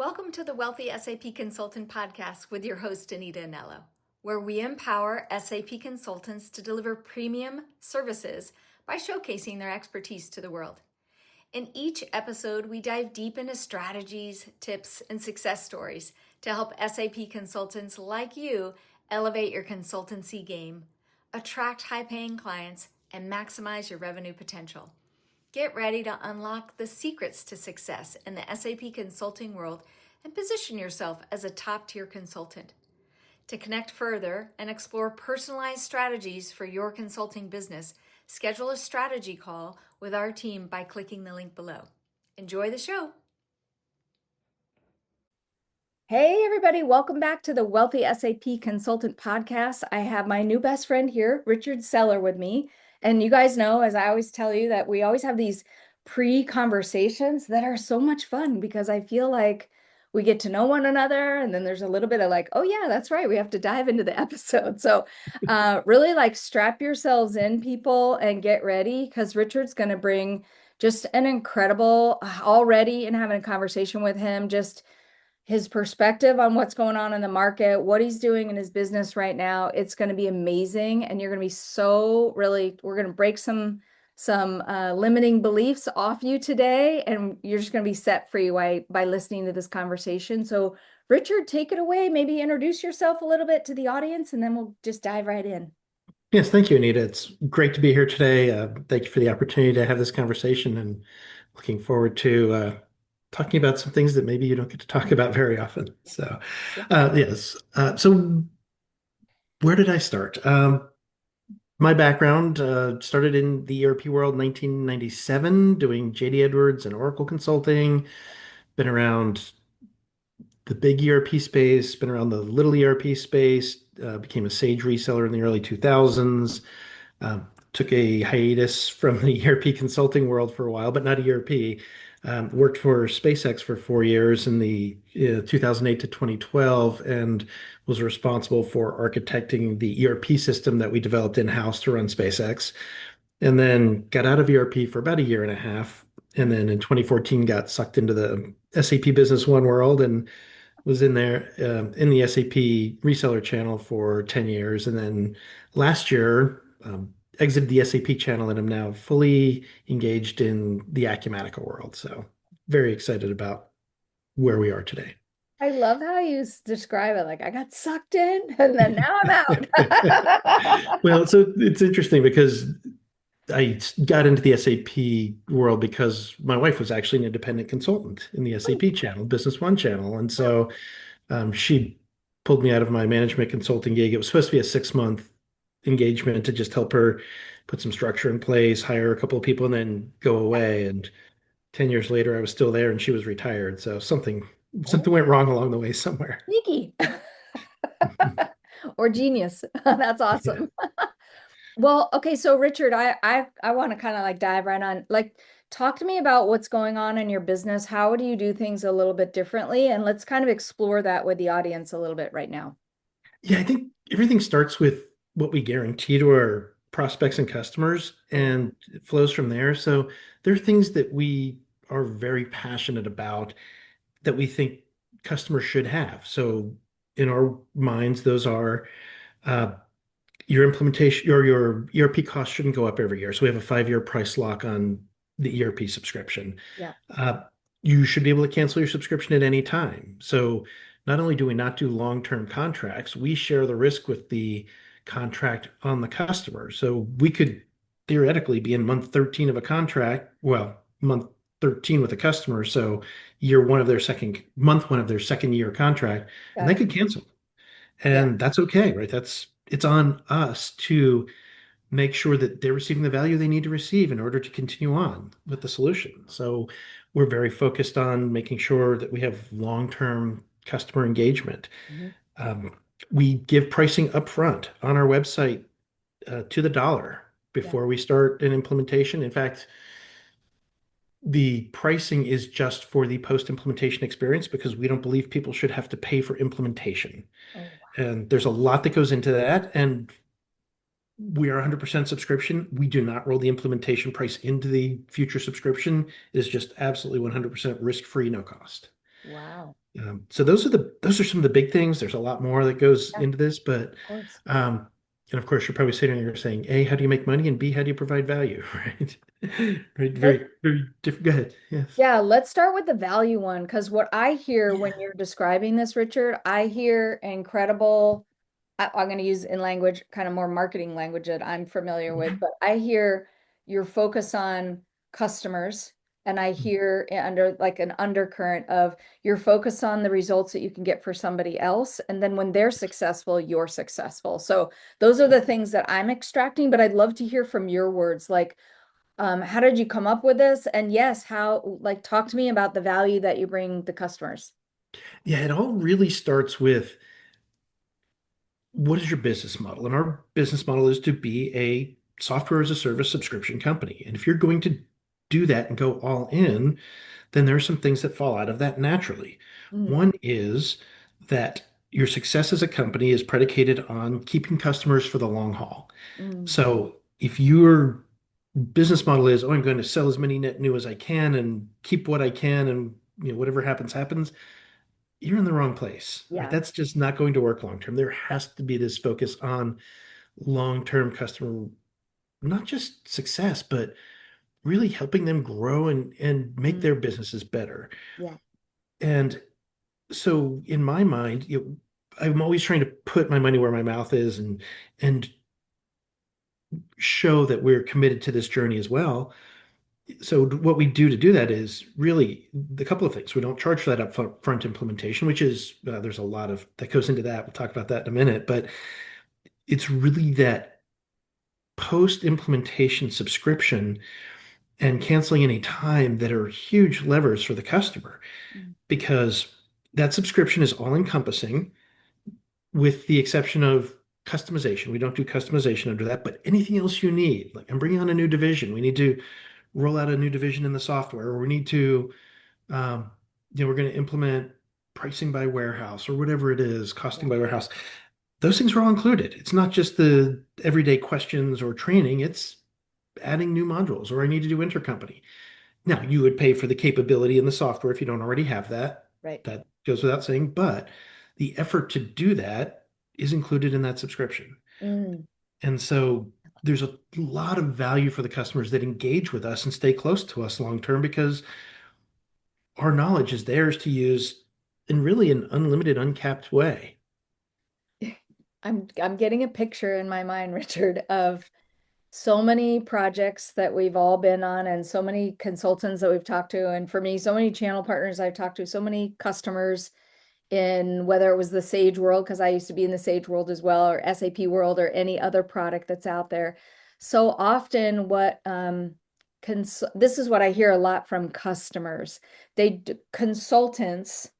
Welcome to the Wealthy SAP Consultant Podcast with your host, Anita Anello, where we empower SAP consultants to deliver premium services by showcasing their expertise to the world. In each episode, we dive deep into strategies, tips, and success stories to help SAP consultants like you elevate your consultancy game, attract high-paying clients, and maximize your revenue potential. Get ready to unlock the secrets to success in the SAP consulting world and position yourself as a top-tier consultant. To connect further and explore personalized strategies for your consulting business, schedule a strategy call with our team by clicking the link below. Enjoy the show. Hey, everybody. Welcome back to the Wealthy SAP Consultant Podcast. I have my new best friend here, Richard Sellar, with me. And you guys know, as I always tell you, that we always have these pre-conversations that are so much fun because I feel like we get to know one another. And then there's a little bit of like, oh yeah, that's right. We have to dive into the episode. So really like strap yourselves in, people, and get ready because Richard's going to bring just an incredible, already in having a conversation with him, just his perspective on what's going on in the market, what he's doing in his business right now. It's going to be amazing. And you're going to be we're going to break some limiting beliefs off you today. And you're just going to be set free by listening to this conversation. So Richard, take it away. Maybe introduce yourself a little bit to the audience, and then we'll just dive right in. Yes, thank you, Anita. It's great to be here today. Thank you for the opportunity to have this conversation and looking forward to talking about some things that maybe you don't get to talk about very often. So, yes. So where did I start? My background started in the ERP world in 1997, doing JD Edwards and Oracle consulting. Been around the big ERP space, been around the little ERP space, became a Sage reseller in the early 2000s. Took a hiatus from the ERP consulting world for a while, but not ERP. Worked for SpaceX for 4 years in the 2008 to 2012 and was responsible for architecting the ERP system that we developed in-house to run SpaceX. And then got out of ERP for about a year and a half. And then in 2014 got sucked into the SAP Business One world and was in there in the SAP reseller channel for 10 years. And then last year, exited the SAP channel and I'm now fully engaged in the Acumatica world. So very excited about where we are today. I love how you describe it. Like I got sucked in and then now I'm out. Well, so it's interesting because I got into the SAP world because my wife was actually an independent consultant in the SAP channel, Business One channel. And so she pulled me out of my management consulting gig. It was supposed to be a 6-month engagement to just help her put some structure in place, hire a couple of people, and then go away. And 10 years later, I was still there and she was retired. So something went wrong along the way somewhere. Sneaky. Or genius. That's awesome. Yeah. Well, okay, so Richard, I want to kind of like dive right on. Like, talk to me about what's going on in your business. How do you do things a little bit differently? And let's kind of explore that with the audience a little bit right now. Yeah, I think everything starts with what we guarantee to our prospects and customers, and it flows from there. So there are things that we are very passionate about that we think customers should have. So in our minds, those are your implementation or your ERP costs shouldn't go up every year. So we have a 5-year price lock on the ERP subscription. Yeah. You should be able to cancel your subscription at any time. So not only do we not do long-term contracts, we share the risk with the contract on the customer. So we could theoretically be in month 13 of a contract, well, month 13 with a customer. So month one of their second year contract, and they could cancel. And that's okay, right? It's on us to make sure that they're receiving the value they need to receive in order to continue on with the solution. So we're very focused on making sure that we have long-term customer engagement. Mm-hmm. We give pricing upfront on our website to the dollar before we start an implementation. In fact, the pricing is just for the post-implementation experience because we don't believe people should have to pay for implementation. Oh, wow. And there's a lot that goes into that. And we are 100% subscription. We do not roll the implementation price into the future subscription. It is just absolutely 100% risk-free, no cost. Wow. So those are some of the big things. There's a lot more that goes Yeah, into this, but of course. um, and of course you're probably sitting here saying, A, how do you make money? And B, how do you provide value? Right? Right. Let, Very, very different. Go ahead. Yes. yeah, let's start with the value one because what I hear when Yeah. you're describing this, Richard, I hear incredible. I'm going to use in language, kind of more marketing language that I'm familiar with, Mhm. but I hear your focus on customers, and I hear under like an undercurrent of your focus on the results that you can get for somebody else. And then when they're successful, you're successful. So those are the things that I'm extracting, but I'd love to hear from your words. Like, how did you come up with this? And yes, how, like, talk to me about the value that you bring the customers. Yeah, it all really starts with what is your business model? And our business model is to be a software as a service subscription company. And if you're going to do that and go all in, then there are some things that fall out of that naturally. Mm, One is that your success as a company is predicated on keeping customers for the long haul. mm, So if your business model is, oh, I'm going to sell as many net new as I can and keep what I can, and whatever happens, happens, you're in the wrong place, right? yeah, That's just not going to work long term. There has to be this focus on long-term customer, not just success, but really helping them grow and make mm, their businesses better. yeah. And so in my mind, I'm always trying to put my money where my mouth is and show that we're committed to this journey as well. So what we do to do that is really the couple of things. We don't charge for that upfront implementation, which is there's a lot of that goes into that. We'll talk about that in a minute, but it's really that post implementation subscription and canceling any time that are huge levers for the customer Mm, because that subscription is all encompassing with the exception of customization. We don't do customization under that, but anything else you need, like I'm bringing on a new division, we need to roll out a new division in the software, or we need to, um, we're going to implement pricing by warehouse or whatever it is, costing yeah. by warehouse. Those things are all included. It's not just the everyday questions or training, it's adding new modules, or I need to do intercompany. Now, you would pay for the capability in the software if you don't already have that. Right. That goes without saying, but the effort to do that is included in that subscription. Mm. And so there's a lot of value for the customers that engage with us and stay close to us long term because our knowledge is theirs to use in really an unlimited, uncapped way. I'm getting a picture in my mind, Richard, of so many projects that we've all been on and so many consultants that we've talked to. And for me, so many channel partners I've talked to, so many customers in whether it was the Sage world, because I used to be in the Sage world as well, or SAP world, or any other product that's out there. So often, what this is what I hear a lot from customers. Consultants,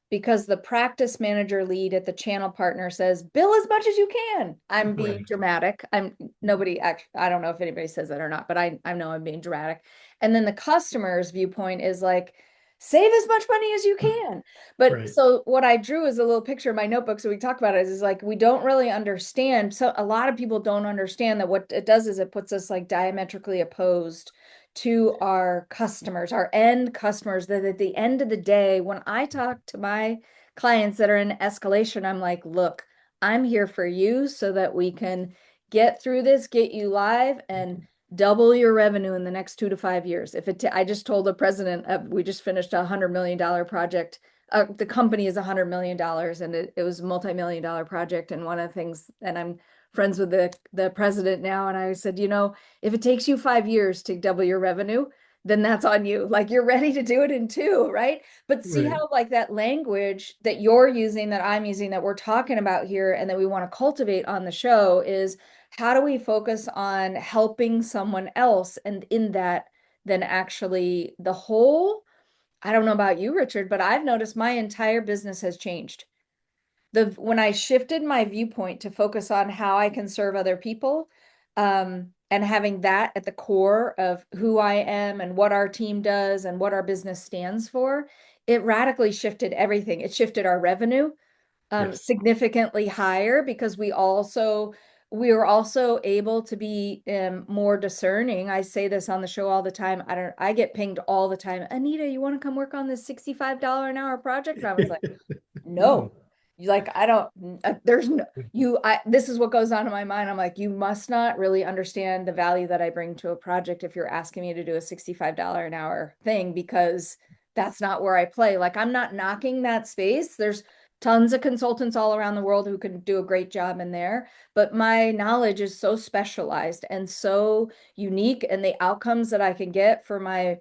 because the practice manager lead at the channel partner says, bill as much as you can. I'm being Right, dramatic. I'm nobody actually, I don't know if anybody says that or not, but I know I'm being dramatic. And then the customer's viewpoint is like, save as much money as you can. But right, so what I drew is a little picture in my notebook. So we talk about it is like we don't really understand. So a lot of people don't understand that what it does is it puts us like diametrically opposed to our customers, our end customers, that at the end of the day, when I talk to my clients that are in escalation, I'm like, look, I'm here for you so that we can get through this, get you live, and double your revenue in the next 2 to 5 years. If it, I just told the president, we just finished $100 million project. The company is $100 million, and it was a multi-million-dollar project. And one of the things, and I'm friends with the president now, and I said, if it takes you 5 years to double your revenue, then that's on you. Like you're ready to do it in two, right? But see right. how like that language that you're using, that I'm using, that we're talking about here, and that we want to cultivate on the show is how do we focus on helping someone else? And in that, then actually the whole, I don't know about you, Richard, but I've noticed my entire business has changed. When I shifted my viewpoint to focus on how I can serve other people, and having that at the core of who I am and what our team does and what our business stands for, it radically shifted everything. It shifted our revenue Yes. significantly higher because we also we were also able to be more discerning. I say this on the show all the time. I get pinged all the time. Anita, you want to come work on this $65 an hour project? And I was like, Hmm. no, you like, I don't, there's no, this is what goes on in my mind. I'm like, you must not really understand the value that I bring to a project if you're asking me to do a $65 an hour thing, because that's not where I play. Like, I'm not knocking that space. There's tons of consultants all around the world who can do a great job in there, but my knowledge is so specialized and so unique, and the outcomes that I can get for my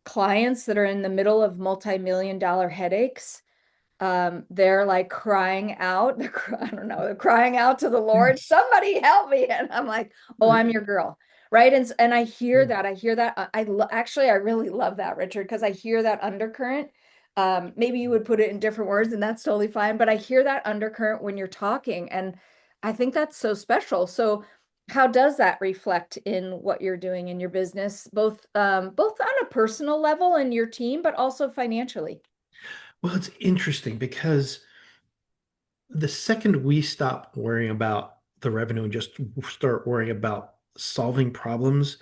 clients that are in the middle of multi-million dollar headaches, they're like crying out. I don't know, they're crying out to the Lord, somebody help me. And I'm like, oh, I'm your girl. Right. And I hear that. I hear that. Actually, I really love that, Richard, because I hear that undercurrent. Maybe you would put it in different words, and that's totally fine. But I hear that undercurrent when you're talking. And I think that's so special. So how does that reflect in what you're doing in your business, both on a personal level and your team, but also financially? Well, it's interesting because the second we stop worrying about the revenue and just start worrying about solving problems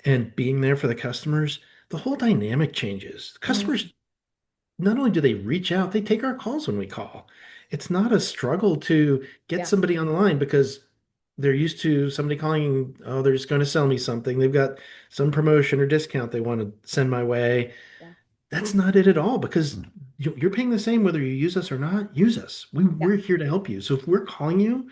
and being there for the customers, the whole dynamic changes. Mm, Customers, not only do they reach out, they take our calls when we call. It's not a struggle to get yeah. somebody on the line because they're used to somebody calling, oh, they're just going to sell me something. They've got some promotion or discount they want to send my way. Yeah. That's not it at all because you're paying the same whether you use us or not. Use us. Yeah. We're here to help you. So if we're calling you,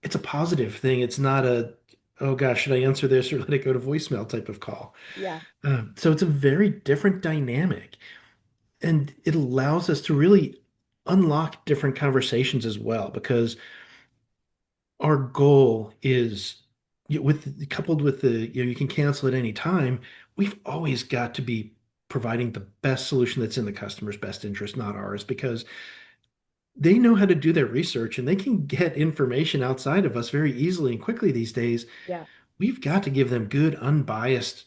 it's a positive thing. It's not a, oh gosh, should I answer this or let it go to voicemail type of call. Yeah. So it's a very different dynamic. And it allows us to really unlock different conversations as well because our goal is with coupled with the you can cancel at any time. We've always got to be providing the best solution that's in the customer's best interest, not ours, because they know how to do their research and they can get information outside of us very easily and quickly these days. Yeah. We've got to give them good, unbiased,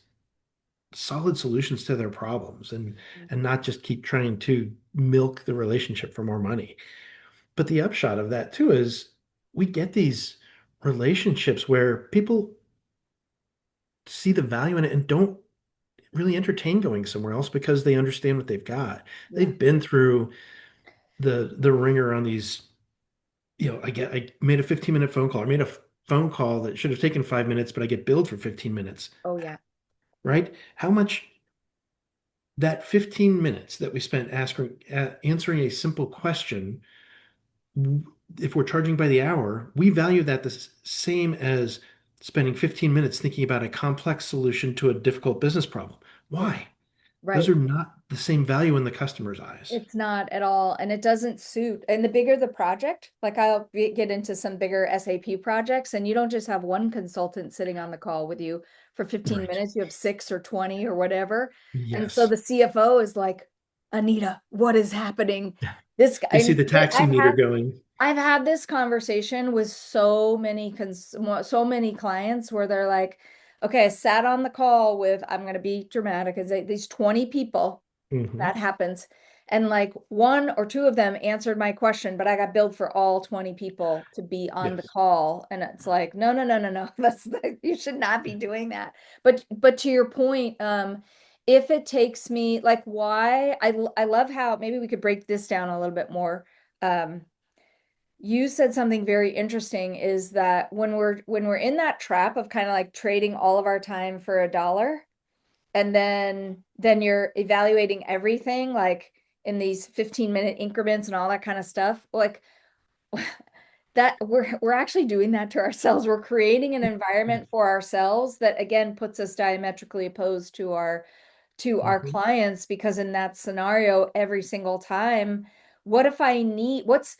solid solutions to their problems and not just keep trying to milk the relationship for more money. But the upshot of that too is we get these relationships where people see the value in it and don't really entertain going somewhere else because they understand what they've got. Yeah. They've been through the ringer on these, I made a 15-minute phone call. I made a phone call that should have taken 5 minutes, but I get billed for 15 minutes, Oh, yeah. right? How much that 15 minutes that we spent answering a simple question, if we're charging by the hour, we value that the same as spending 15 minutes thinking about a complex solution to a difficult business problem. Yeah. Why? Those Right. are not the same value in the customer's eyes. It's not at all. And it doesn't suit. And the bigger the project, like get into some bigger SAP projects, and you don't just have one consultant sitting on the call with you for 15 Right. minutes, you have six or 20 or whatever. And so Yes. the CFO is like, Anita, what is happening? This guy, They see the taxi meter I've going. I've had this conversation with so many clients where they're like, okay, I sat on the call with, I'm going to be dramatic, and say these 20 people. Hmm. That happens. And like one or two of them answered my question, but I got billed for all 20 people to be on the Yes. call. And it's like, no, no, no, no, no. You should not be doing that. But to your point, if it takes me, like, why I love how maybe we could break this down a little bit more. Um, you said something very interesting, is that when we're in that trap of kind of like trading all of our time for a dollar, and then you're evaluating everything like in these 15-minute increments and all that kind of stuff, like that we're actually doing that to ourselves. We're creating an environment for ourselves that again puts us diametrically opposed to our Hmm. clients, because in that scenario every single time, what if I need what's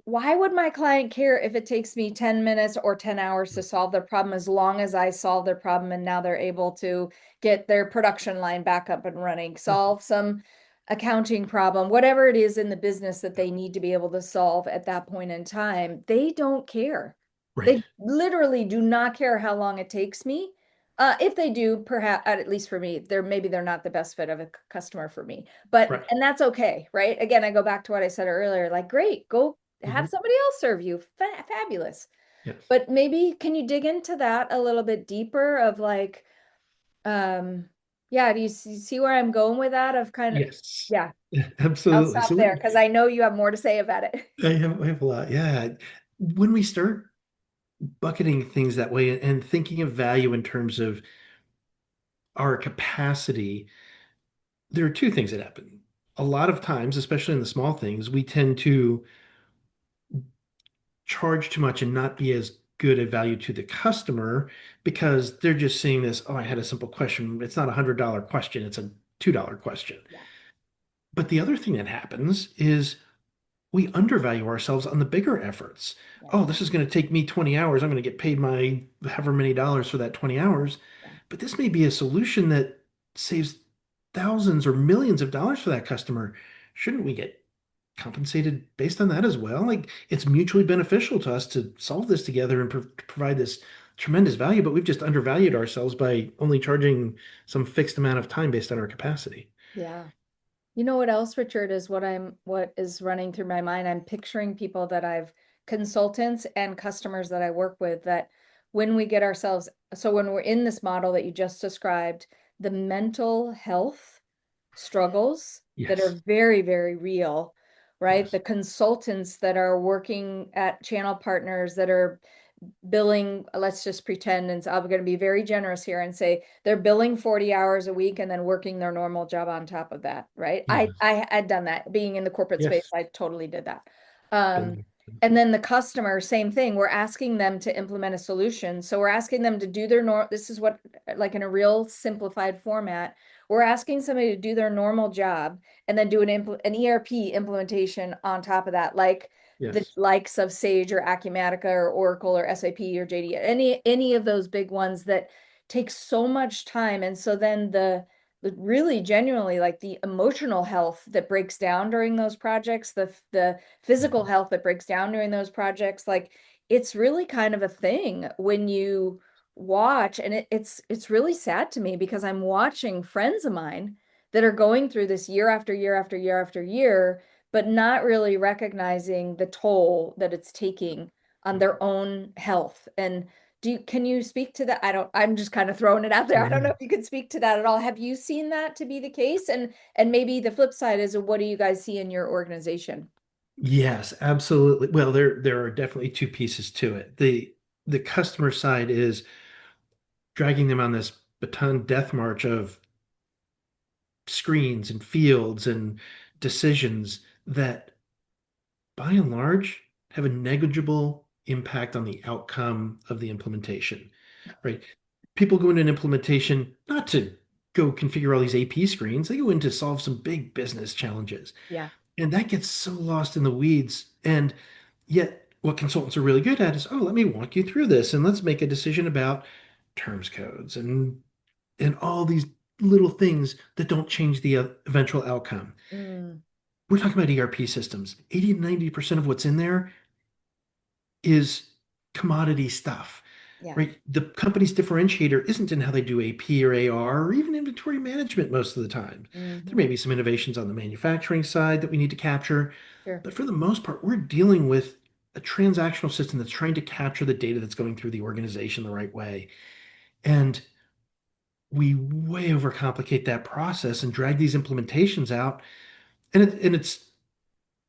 why would my client care if it takes me 10 minutes or 10 hours to solve their problem, as long as I solve their problem and now they're able to get their production line back up and running, solve some accounting problem, whatever it is in the business that they need to be able to solve at that point in time, they don't care. Right. They literally do not care how long it takes me. If they do, perhaps, at least for me, they're not the best fit of a customer for me. But Right. and that's okay, right? Again, I go back to what I said earlier. Like, great, go have Hmm. somebody else serve you. Fabulous. Yes. But maybe can you dig into that a little bit deeper of like, um, yeah, do you see where I'm going with that of kind of, Yes. yeah, I'll Absolutely. stop So there because I know you have more to say about it. I have a lot. Yeah. When we start bucketing things that way and thinking of value in terms of our capacity, there are two things that happen. A lot of times, especially in the small things, we tend to charge too much and not be as good a value to the customer because they're just seeing this, oh, I had a simple question. It's not $100 question, it's a $2 question. Yeah, But the other thing that happens is we undervalue ourselves on the bigger efforts. yeah, Oh, this is going to take me 20 hours. I'm going to get paid my however many dollars for that 20 hours. yeah, But this may be a solution that saves thousands or millions of dollars for that customer. Shouldn't we get compensated based on that as well? Like it's mutually beneficial to us to solve this together and provide this tremendous value, but we've just undervalued ourselves by only charging some fixed amount of time based on our capacity. yeah. You know what else, Richard, is what is running through my mind? I'm picturing people that I've consultants and customers that I work with that when we get ourselves, so when we're in this model that you just described, the mental health struggles that are Yes. very, very real, right? Yes. The consultants that are working at channel partners that are billing, let's just pretend, and I'm going to be very generous here and say they're billing 40 hours a week and then working their normal job on top of that, right? I Yes. I had done that being in the corporate space. Yes. I totally did that. Been Um, there. and then the customer, same thing. We're asking them to implement a solution. So we're asking them to do their this is what, like in a real simplified format, we're asking somebody to do their normal job and then do an ERP implementation on top of that, like the Yes. likes of Sage or Acumatica or Oracle or SAP or JD, any of those big ones that take so much time. And so then the really genuinely like the emotional health that breaks down during those projects, the physical Mhm. health that breaks down during those projects, like it's really kind of a thing when you watch, and it's really sad to me because I'm watching friends of mine that are going through this year after year after year after year, but not really recognizing the toll that it's taking on their own health. And can you speak to that? I'm just kind of throwing it out there. I don't know Yeah. if you could speak to that at all. Have you seen that to be the case? And maybe the flip side is what do you guys see in your organization? Yes, absolutely. Well, there are definitely two pieces to it. The customer side is dragging them on this baton death march of screens and fields and decisions that by and large have a negligible impact on the outcome of the implementation, right? People go into an implementation not to go configure all these AP screens, they go in to solve some big business challenges. Yeah. And that gets so lost in the weeds. And yet, what consultants are really good at is, oh, let me walk you through this and let's make a decision about terms codes and all these little things that don't change the eventual outcome. Mm, We're talking about ERP systems. 80 to 90% of what's in there is commodity stuff, yeah. right? The company's differentiator isn't in how they do AP or AR or even inventory management most of the time. There may Hmm. be some innovations on the manufacturing side that we need to capture, Sure. but for the most part, we're dealing with a transactional system that's trying to capture the data that's going through the organization the right way. And we way overcomplicate that process and drag these implementations out. And it's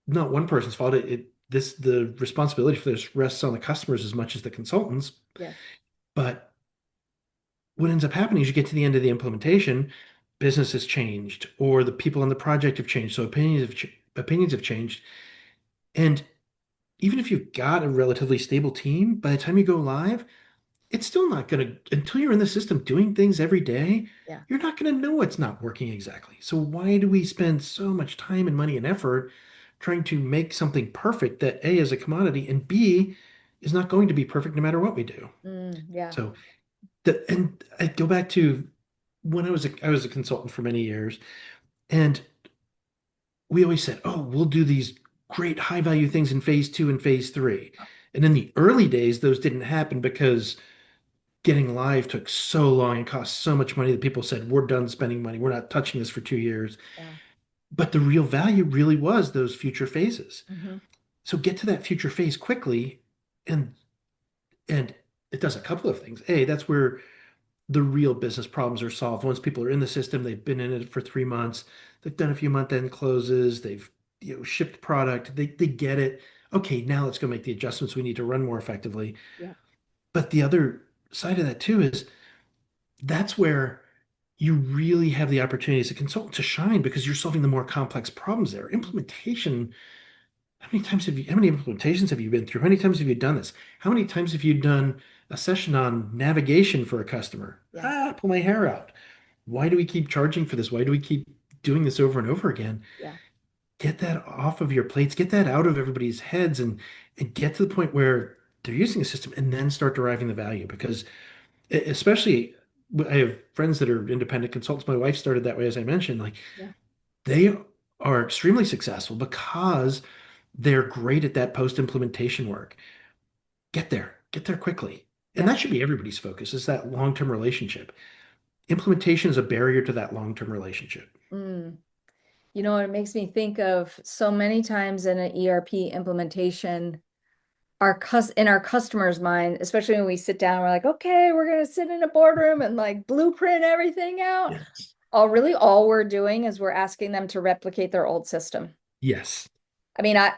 not one person's fault. The responsibility for this rests on the customers as much as the consultants. Yes. But what ends up happening is you get to the end of the implementation, business has changed, or the people on the project have changed, so opinions have changed. And even if you've got a relatively stable team, by the time you go live, it's still not going to, until you're in the system doing things every day, Yeah. you're not going to know what's not working exactly. So why do we spend so much time and money and effort trying to make something perfect that A is a commodity and B is not going to be perfect no matter what we do? Yeah. So and I go back to when I was a consultant for many years, and we always said, "Oh, we'll do these great high value things in phase two and phase three." And in the early days, those didn't happen because getting live took so long and cost so much money that people said, "We're done spending money. We're not touching this for 2 years." Yeah. But the real value really was those future phases. Hmm. So get to that future phase quickly, and And it does a couple of things. A, that's where the real business problems are solved. Once people are in the system, they've been in it for 3 months, they've done a few month-end closes, they've shipped product, they get it. Okay, now let's go make the adjustments we need to run more effectively. Yeah. But the other side of that too is that's where you really have the opportunity as a consultant to shine because you're solving the more complex problems there. Implementation, how many implementations have you been through? How many times have you done this? How many times have you done a session on navigation for a customer? Yeah. Pull my hair out. Why do we keep charging for this? Why do we keep doing this over and over again? Yeah. Get that off of your plates, get that out of everybody's heads and get to the point where they're using a system and then start deriving the value because especially I have friends that are independent consultants. My wife started that way, as I mentioned. Like Yeah. they are extremely successful because they're great at that post-implementation work. Get there quickly. And Yeah. that should be everybody's focus is that long-term relationship. Implementation is a barrier to that long-term relationship. Mm. It makes me think of so many times in an ERP implementation, in our customer's mind, especially when we sit down, we're like, okay, we're gonna sit in a boardroom and like blueprint everything out. Yes. All we're doing is we're asking them to replicate their old system. Yes. I mean, I'm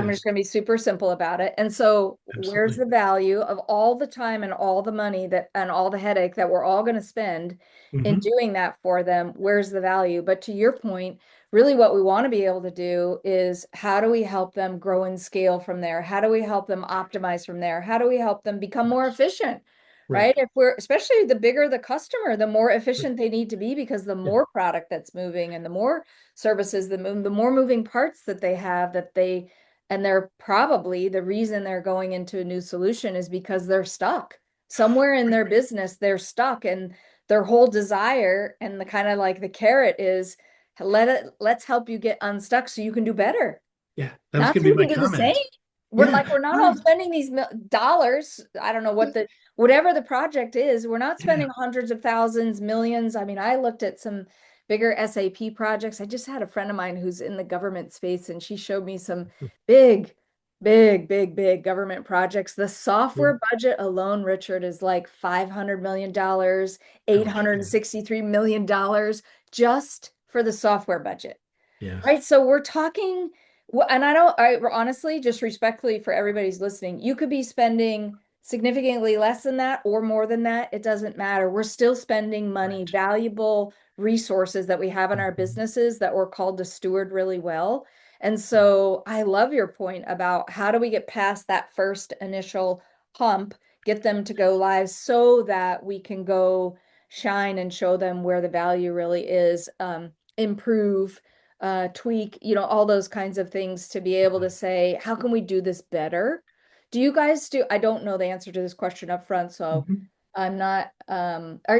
just Yes. going to be super simple about it. And so, where's Absolutely. the value of all the time and all the money that and all the headache that we're all going to spend in Hmm. doing that for them? Where's the value? But to your point, really what we want to be able to do is how do we help them grow and scale from there? How do we help them optimize from there? How do we help them become more efficient? Right? Right. If we're especially the bigger the customer, the more Right. efficient they need to be because the Yeah. more product that's moving and the more services the more moving parts that they have and they're probably the reason they're going into a new solution is because they're stuck somewhere in their business. They're stuck and their whole desire and the kind of like the carrot is let's help you get unstuck so you can do better, Yeah. That was not going so to be you my can do the same. comment. We're Yeah. we're not all Right. spending these dollars. I don't know whatever the project is. We're not Yeah. spending hundreds of thousands, millions. I mean, I looked at some bigger SAP projects. I just had a friend of mine who's in the government space, and she showed me some big, big government projects. The Yeah. software budget alone, Richard, is like $500 million, Oh my goodness. $863 million just for the software budget. Yes. Right. So we're talking, and I honestly, just respectfully for everybody's listening, you could be spending significantly less than that or more than that. It doesn't matter. We're still spending money, Right. valuable resources that we have in our Mhm. businesses that we're called to steward really well. And so I love your point about how do we get past that first initial hump, get them to go live so that we can go shine and show them where the value really is, improve, tweak, all those kinds of things to be able to say, how can we do this better? I don't know the answer to this question up front, so Mhm. I'm not,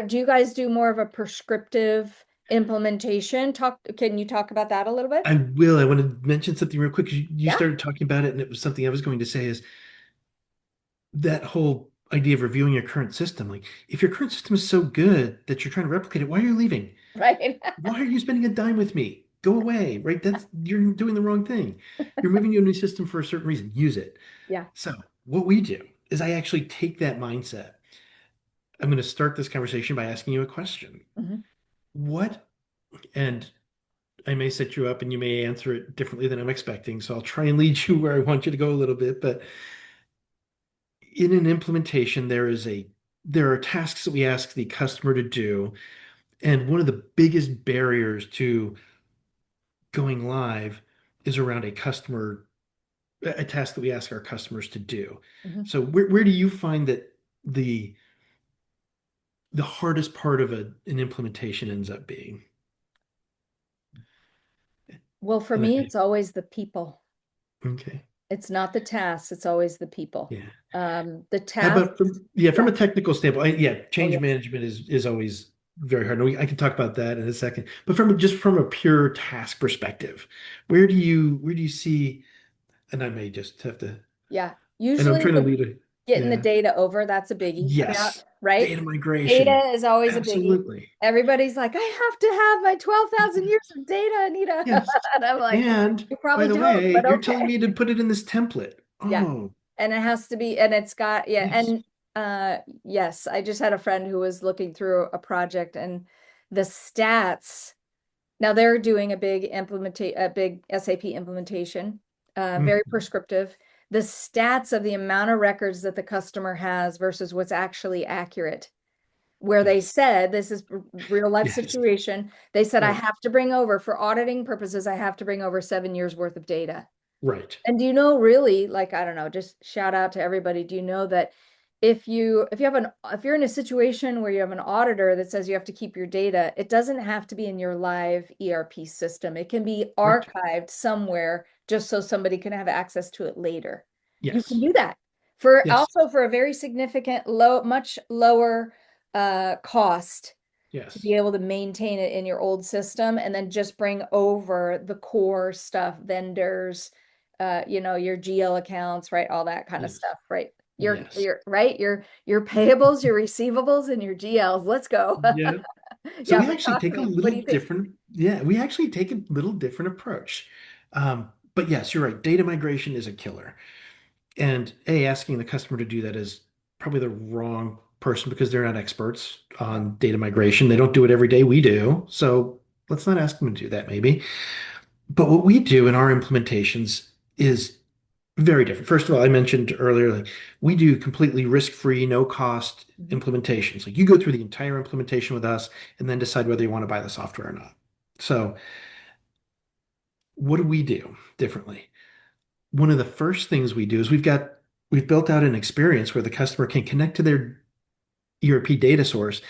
do you guys do more of a prescriptive implementation? Can you talk about that a little bit? I will. I want to mention something real quick. You Yeah, started talking about it, and it was something I was going to say is that whole idea of reviewing your current system. Like, if your current system is so good that you're trying to replicate it, why are you leaving? right. Why are you spending a dime with me? Go away, right? That's you're doing the wrong thing. You're moving to a new system for a certain reason. Use it. Yeah. So, what we do is I actually take that mindset. I'm going to start this conversation by asking you a question. Mhm. What, and I may set you up and you may answer it differently than I'm expecting. So I'll try and lead you where I want you to go a little bit. But in an implementation, there are tasks that we ask the customer to do. And one of the biggest barriers to going live is around a task that we ask our customers to do. Mhm. So where do you find that the hardest part of an implementation ends up being? Well, for And me, it's always the people. okay. It's not the tasks, it's always the people. Yeah. The How tasks, about from yeah. a technical standpoint? Yeah, Oh, change yes. management is always very hard. I can talk about that in a second. But from a pure task perspective, where do you see? And I may just have to. Yeah. And I'm Usually trying to the lead it. getting the Yeah. data over, that's a biggie. I mean, Yes. right? Data migration. Data is always a biggie. Absolutely. Everybody's like, I have to have my 12,000 years of data, Anita. Yes. And I'm like, And you by probably the don't, way, but you're telling okay. me to put it in this template. Yeah. Oh, And it has to be, and it's got, yeah. yes. Yes, I just had a friend who was looking through a project and the stats. Now they're doing a big SAP implementation, very Mhm. prescriptive. The stats of the amount of records that the customer has versus what's actually accurate, where they Yes. said, this is real life Yes. situation. They said, I Right. have to bring over, for auditing purposes, I have to bring over 7 years worth of data. Right. And do you know, really, like, I don't know, just shout out to everybody. Do you know that if you're in a situation where you have an auditor that says you have to keep your data, it doesn't have to be in your live ERP system. It can be Right. archived somewhere just so somebody can have access to it later. You can Yes. do that for Yes. also for a very significant much lower cost to Yes. be able to maintain it in your old system and then just bring over the core stuff, vendors, your GL accounts, right? All that kind of Yes. stuff, right? Yes. Your payables, your receivables, and your GLs. Let's go. Yeah. So Yeah, we but actually talk to take a me. What little do you think? different, yeah, we actually take a little different approach. But yes, you're right. Data migration is a killer. And asking the customer to do that is probably the wrong person because they're not experts Right. on data migration. They don't do it every day. We do. So let's not ask them to do that, maybe. But what we do in our implementations is very different. First of all, I mentioned earlier, like we do completely risk-free, no-cost Mhm. implementations. Like you go through the entire implementation with us and then decide whether you want to buy the software or not. So what do we do differently? One of the first things we do is we've built out an experience where the customer can connect to their ERP data source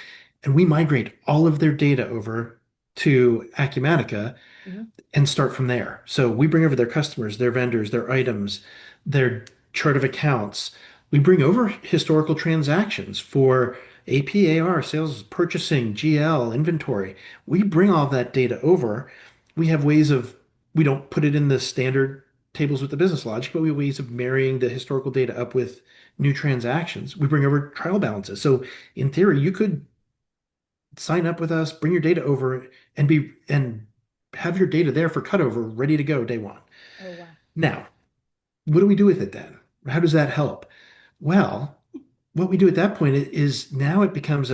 and we migrate all of their data over to Acumatica Mhm. and start from there. So we bring over their customers, their vendors, their items, their chart of accounts. We bring over historical transactions for AP, AR, sales, purchasing, GL, inventory. We bring all that data over. We have ways of, we don't put it in the standard tables with the business logic, but we have ways of marrying the historical data up with new transactions. We bring over trial balances. So in theory, you could sign up with us, bring your data over and have your data there for cutover, ready to go day one. Oh, wow. Now, what do we do with it then? How does that help? Well, what we do at that point is now it becomes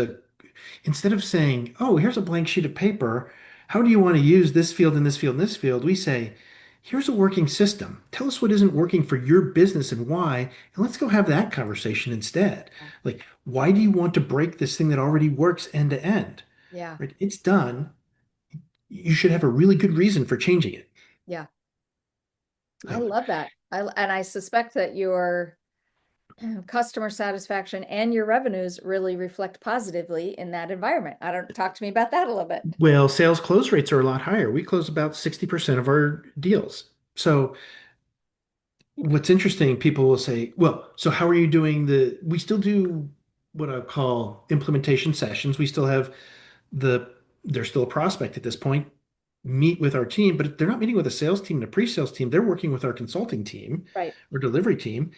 instead of saying, oh, here's a blank sheet of paper. How do you want to use this field and this field and this field? We say, here's a working system. Tell us what isn't working for your business and why, and let's go have that conversation instead. Like, why do you want to break this thing that already works end to end? Yeah. Right? It's done. You should have a really good reason for changing it. Yeah. I So, love that. And I suspect that your customer satisfaction and your revenues really reflect positively in that environment. I don't talk to me about that a little bit. well, sales close rates are a lot higher. We close about 60% of our deals. So, what's interesting, people will say, well, so how are you doing we still do what I call implementation sessions. We still have they're still a prospect at this point, meet with our team, but they're not meeting with a sales team and a pre-sales team. They're working with our consulting team Right. or delivery team,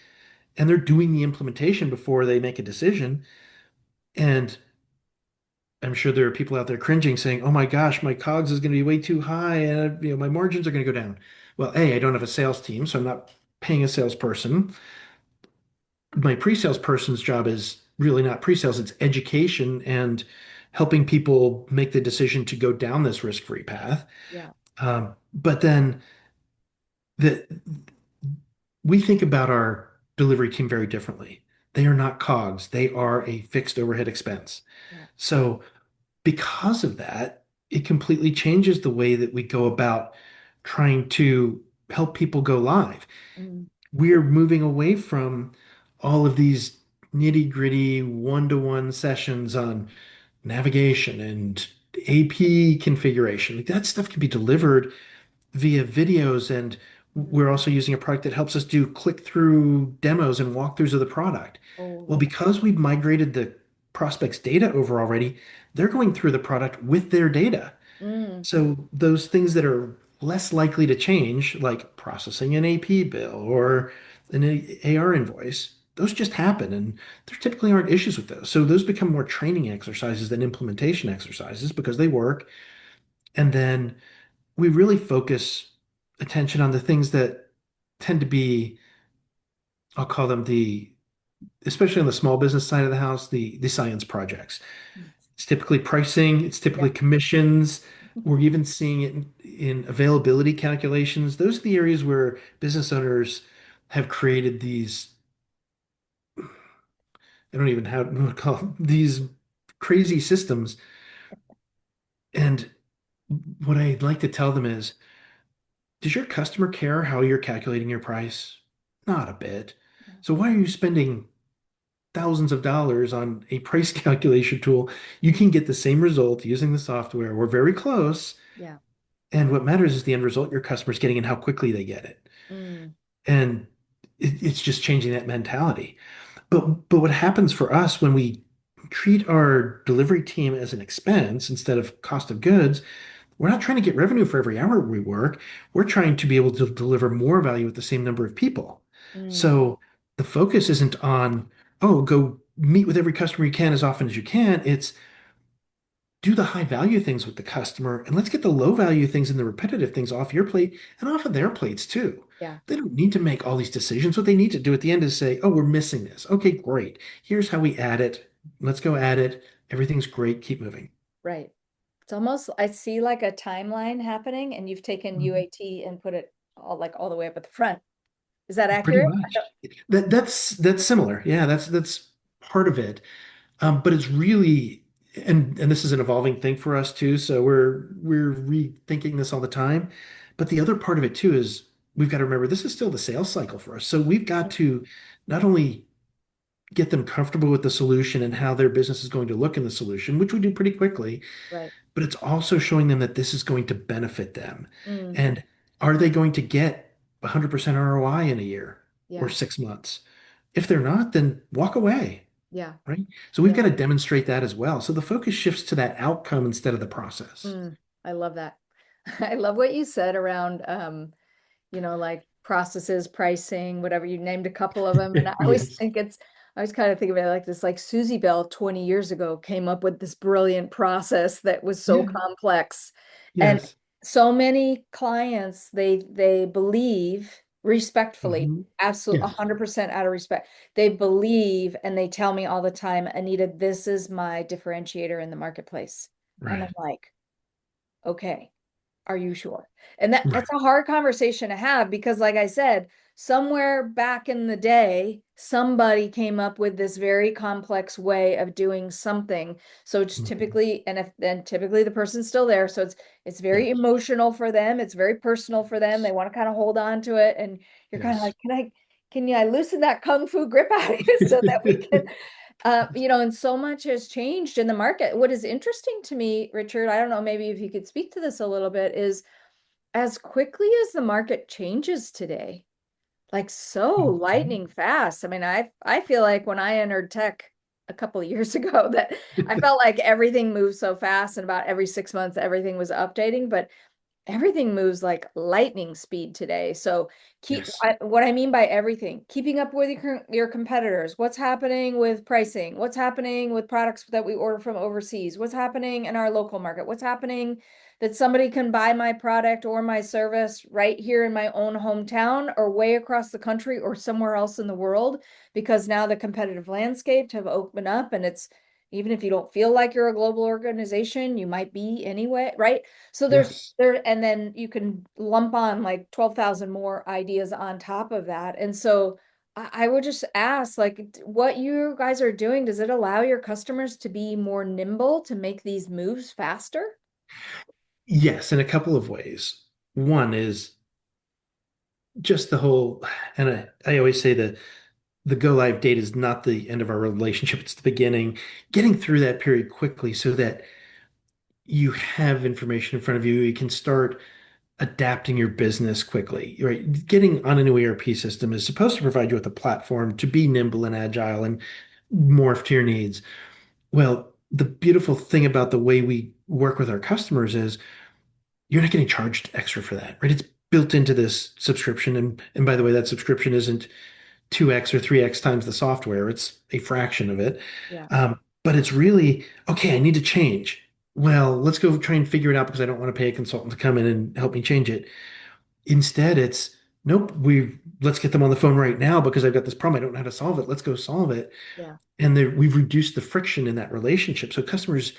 and they're doing the implementation before they make a decision. And I'm sure there are people out there cringing saying, "Oh my gosh, my COGS is going to be way too high and my margins are going to go down." Well, I don't have a sales team, so I'm not paying a salesperson. My pre-sales person's job is really not pre-sales, it's education and helping people make the decision to go down this risk-free path. Yeah. But then the we think about our delivery team very differently. They are not COGS, they are a fixed overhead expense. Yeah. So because of that, it completely changes the way that we go about trying to help people go live. Mm. We're moving away from all of these nitty-gritty one-to-one sessions on navigation and AP configuration. Like that stuff can be delivered via videos, and we're also using a product that helps us do click-through demos and walkthroughs of the product. Oh, Well, love because we've migrated the prospects' data over already, they're going through the product with their data. it. Mm. So those things that are less likely to change, like processing an AP bill or an AR invoice, those just happen and there typically aren't issues with those. So those become more training exercises than implementation exercises because they work. And then we really focus attention on the things that tend to be, I'll call them especially on the small business side of the house, the science projects. Mm. It's typically pricing, it's Yeah. typically commissions. We're even seeing it in availability calculations. Those are the areas where business owners have created these, I don't even know what to call them, these crazy systems. And what I'd like to tell them is, does your customer care how you're calculating your price? Not a bit. So why are you spending thousands of dollars on a price calculation tool? You can get the same result using the software. We're very close. Yeah. And what matters is the end result your customer's getting and how quickly they get it. Mm. And it's just changing that mentality. But what happens for us when we treat our delivery team as an expense instead of cost of goods, we're not trying to get revenue for every hour we work. We're trying to be able to deliver more value with the same number of people. Mm. So the focus isn't on, oh, go meet with every customer you can as often as you can. It's do the high value things with the customer and let's get the low value things and the repetitive things off your plate and off of their plates too. Yeah. They don't need to make all these decisions. What they need to do at the end is say, oh, we're missing this. Okay, great. Here's how we add it. Let's go add it. Everything's great. Keep moving. Right. It's almost, I see like a timeline happening and you've taken Mhm. UAT and put it all the way up at the front. Is that Pretty accurate? much. That's similar. Yeah, that's part of it. But it's really and this is an evolving thing for us too. So we're rethinking this all the time. But the other part of it too is we've got to remember this is still the sales cycle for us. So we've got to not only get them comfortable with the solution and how their business is going to look in the solution, which we do pretty quickly, Right. but it's also showing them that this is going to benefit them. Mm. And are they going to get 100% ROI in a year or Yeah. 6 months? If they're not, then walk away, Yeah. right? So we've Yeah. got to demonstrate that as well. So the focus shifts to that outcome instead of the process. Mm. I love that. I love what you said around like processes, pricing, whatever. You named a couple of them. And I always Yes. think I always kind of think of it like this, like Susie Bell 20 years ago came up with this brilliant process that was so Yeah. complex. And Yes. so many clients, they believe respectfully, Hmm. absolutely Yes. 100% out of respect. They believe and they tell me all the time, Anita, this is my differentiator in the marketplace. And I'm Right. like, okay. Are you sure? And Right. that's a hard conversation to have because, like I said, somewhere back in the day, somebody came up with this very complex way of doing something. So it's Mhm. typically, and if then typically the person's still there. So it's very Yes. emotional for them. It's very personal for them. They want to kind of hold on to it. And you're kind of Yes. like, can you I loosen that kung fu grip out of you so that we can and so much has changed in the market. What is interesting to me, Richard, I don't know, maybe if you could speak to this a little bit, is as quickly as the market changes today, like so Mhm. lightning fast. I mean, I feel like when I entered tech a couple of years ago that I felt like everything moved so fast and about every 6 months everything was updating, but everything moves like lightning speed today. So Yes. what I mean by everything, keeping up with your competitors, what's happening with pricing, what's happening with products that we order from overseas, what's happening in our local market, what's happening that somebody can buy my product or my service right here in my own hometown or way across the country or somewhere else in the world, because now the competitive landscape have opened up and it's even if you don't feel like you're a global organization, you might be anyway, right? So Yes. and then you can lump on like 12,000 more ideas on top of that. And so I would just ask, like, what you guys are doing, does it allow your customers to be more nimble to make these moves faster? Yes, in a couple of ways. One is just the whole, and I always say that the go live date is not the end of our relationship, it's the beginning. Getting through that period quickly so that you have information in front of you, you can start adapting your business quickly, right? Getting on a new ERP system is supposed to provide you with a platform to be nimble and agile and morph to your needs. Well, the beautiful thing about the way we work with our customers is you're not getting charged extra for that, right? It's built into this subscription. And by the way, that subscription isn't 2x or 3x times the software. It's a fraction of it. Yeah. But it's really, okay, I need to change. Well, let's go try and figure it out because I don't want to pay a consultant to come in and help me change it. Instead, it's nope, let's get them on the phone right now because I've got this problem. I don't know how to solve it. Let's go solve it. Yeah. And we've reduced the friction in that relationship. So customers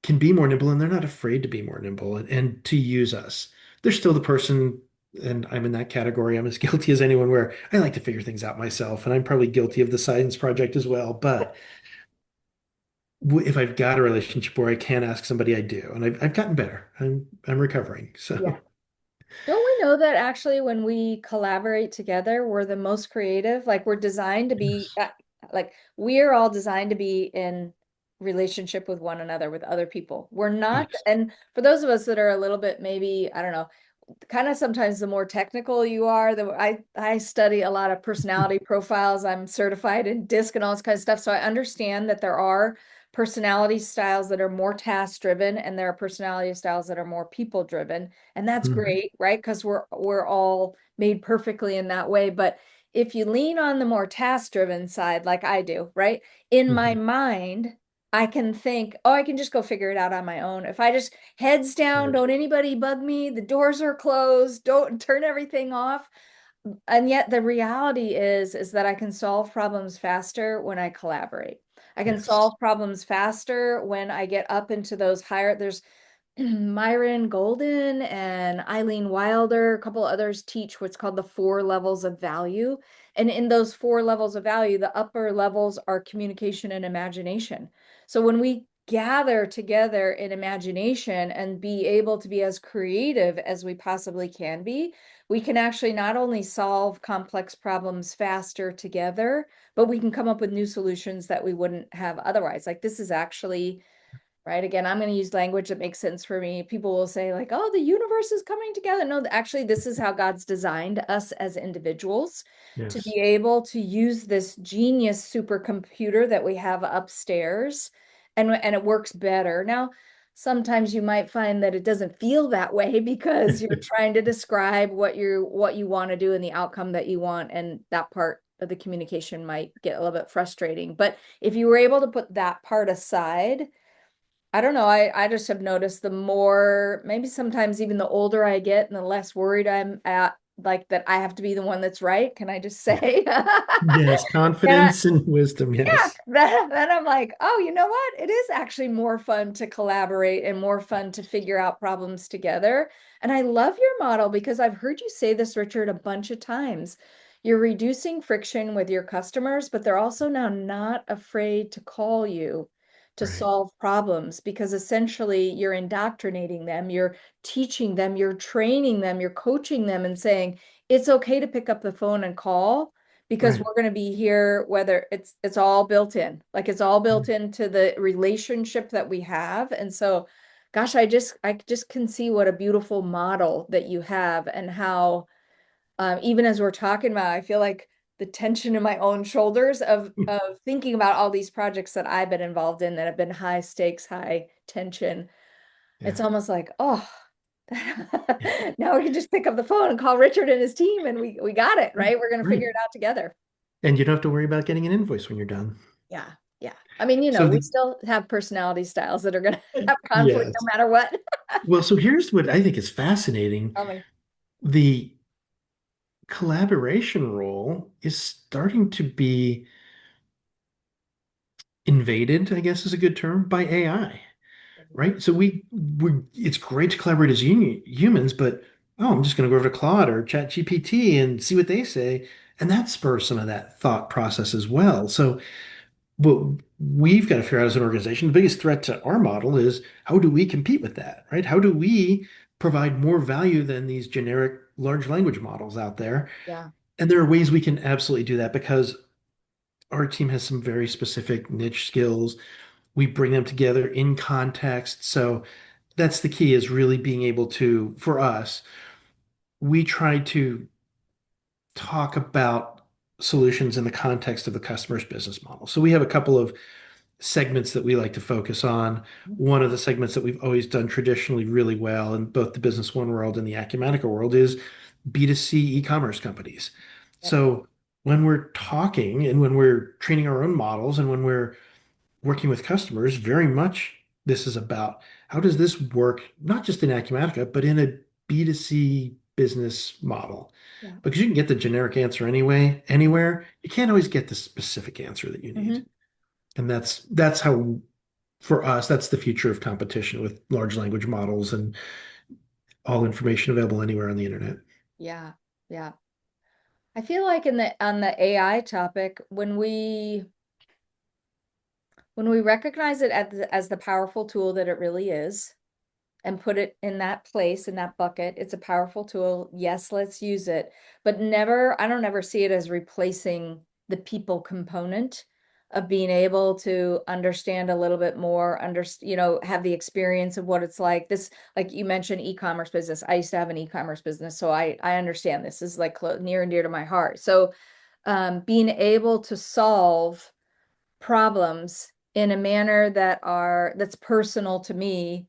can be more nimble and they're not afraid to be more nimble and to use us. They're still the person, and I'm in that category. I'm as guilty as anyone where I like to figure things out myself. And I'm probably guilty of the science project as well. But if I've got a relationship where I can ask somebody, I do. And I've gotten better. I'm recovering. Yeah. So Don't we know that actually when we collaborate together, we're the most creative? Like we're designed to be yes. like we're all designed to be in relationship with one another, with other people. We're not, Yes. and for those of us that are a little bit maybe, I don't know, kind of sometimes the more technical you are, I study a lot of personality profiles. I'm certified in DISC and all this kind of stuff. So I understand that there are personality styles that are more task driven and there are personality styles that are more people driven. And that's Mhm. great, right? Because we're all made perfectly in that way. But if you lean on the more task driven side, like I do, right? In my Mhm. mind, I can think, oh, I can just go figure it out on my own. If I just heads down, Right. don't anybody bug me, the doors are closed, don't turn everything off. And yet the reality is that I can solve problems faster when I collaborate. I can Yes. solve problems faster when I get up into those higher, there's Myron Golden and Eileen Wilder, a couple others teach what's called the 4 levels of value. And in those 4 levels of value, the upper levels are communication and imagination. So when we gather together in imagination and be able to be as creative as we possibly can be, we can actually not only solve complex problems faster together, but we can come up with new solutions that we wouldn't have otherwise. Like this is actually right? Again, I'm going to use language that makes sense for me. People will say, like, oh, the universe is coming together. No, actually, this is how God's designed us as individuals to Yes. be able to use this genius supercomputer that we have upstairs, and it works better. Now, sometimes you might find that it doesn't feel that way because you're trying to describe what you want to do and the outcome that you want, and that part of the communication might get a little bit frustrating. But if you were able to put that part aside, I don't know. I just have noticed the more, maybe sometimes even the older I get and the less worried I'm at, like that I have to be the one that's right. Can I just say? Yes. And Confidence and wisdom. yeah, Yes. then I'm like, oh, you know what? It is actually more fun to collaborate and more fun to figure out problems together. And I love your model because I've heard you say this, Richard, a bunch of times. You're reducing friction with your customers, but they're also now not afraid to call you to Right. solve problems because essentially you're indoctrinating them, you're teaching them, you're training them, you're coaching them and saying, it's okay to pick up the phone and call because Right. we're going to be here whether it's all built in, like it's all built into the relationship that we have. And so gosh, I just can see what a beautiful model that you have and how even as we're talking about, I feel like the tension in my own shoulders of thinking about all these projects that I've been involved in that have been high stakes, high tension. It's Yeah. almost like, oh, now we can just pick up the phone and call Richard and his team and we got it, right? We're going to figure Right. it out together. And you don't have to worry about getting an invoice when you're done. Yeah. Yeah. I mean, So we still have personality styles that are going to have conflict no yes. matter what. Well, so here's what I think is fascinating. Tell me. The collaboration role is starting to be invaded, I guess is a good term, by AI, right? So it's great to collaborate as humans, but oh, I'm just going to go over to Claude or ChatGPT and see what they say. And that spurs some of that thought process as well. So what we've got to figure out as an organization, the biggest threat to our model is how do we compete with that, right? How do we provide more value than these generic large language models out there? Yeah. And there are ways we can absolutely do that because our team has some very specific niche skills. We bring them together in context. So that's the key is really being able to, for us, we try to talk about solutions in the context of the customer's business model. So we have a couple of segments that we like to focus on. One of the segments that we've always done traditionally really well in both the Business One world and the Acumatica world is B2C e-commerce companies. Yep. So when we're talking and when we're training our own models and when we're working with customers, very much this is about how does this work, not just in Acumatica, but in a B2C business model. Yeah. Because you can get the generic answer anyway, anywhere. You can't always get the specific answer that you need. Hmm. And that's how for us, that's the future of competition with large language models and all information available anywhere on the internet. Yeah. Yeah. I feel like in the on the AI topic, when we recognize it as the powerful tool that it really is, and put it in that place, in that bucket. It's a powerful tool. Yes, let's use it. But I don't ever see it as replacing the people component of being able to understand a little bit more, have the experience of what it's like. This, like you mentioned, e-commerce business. I used to have an e-commerce business, so I understand this. This is like near and dear to my heart. So being able to solve problems in a manner that's personal to me.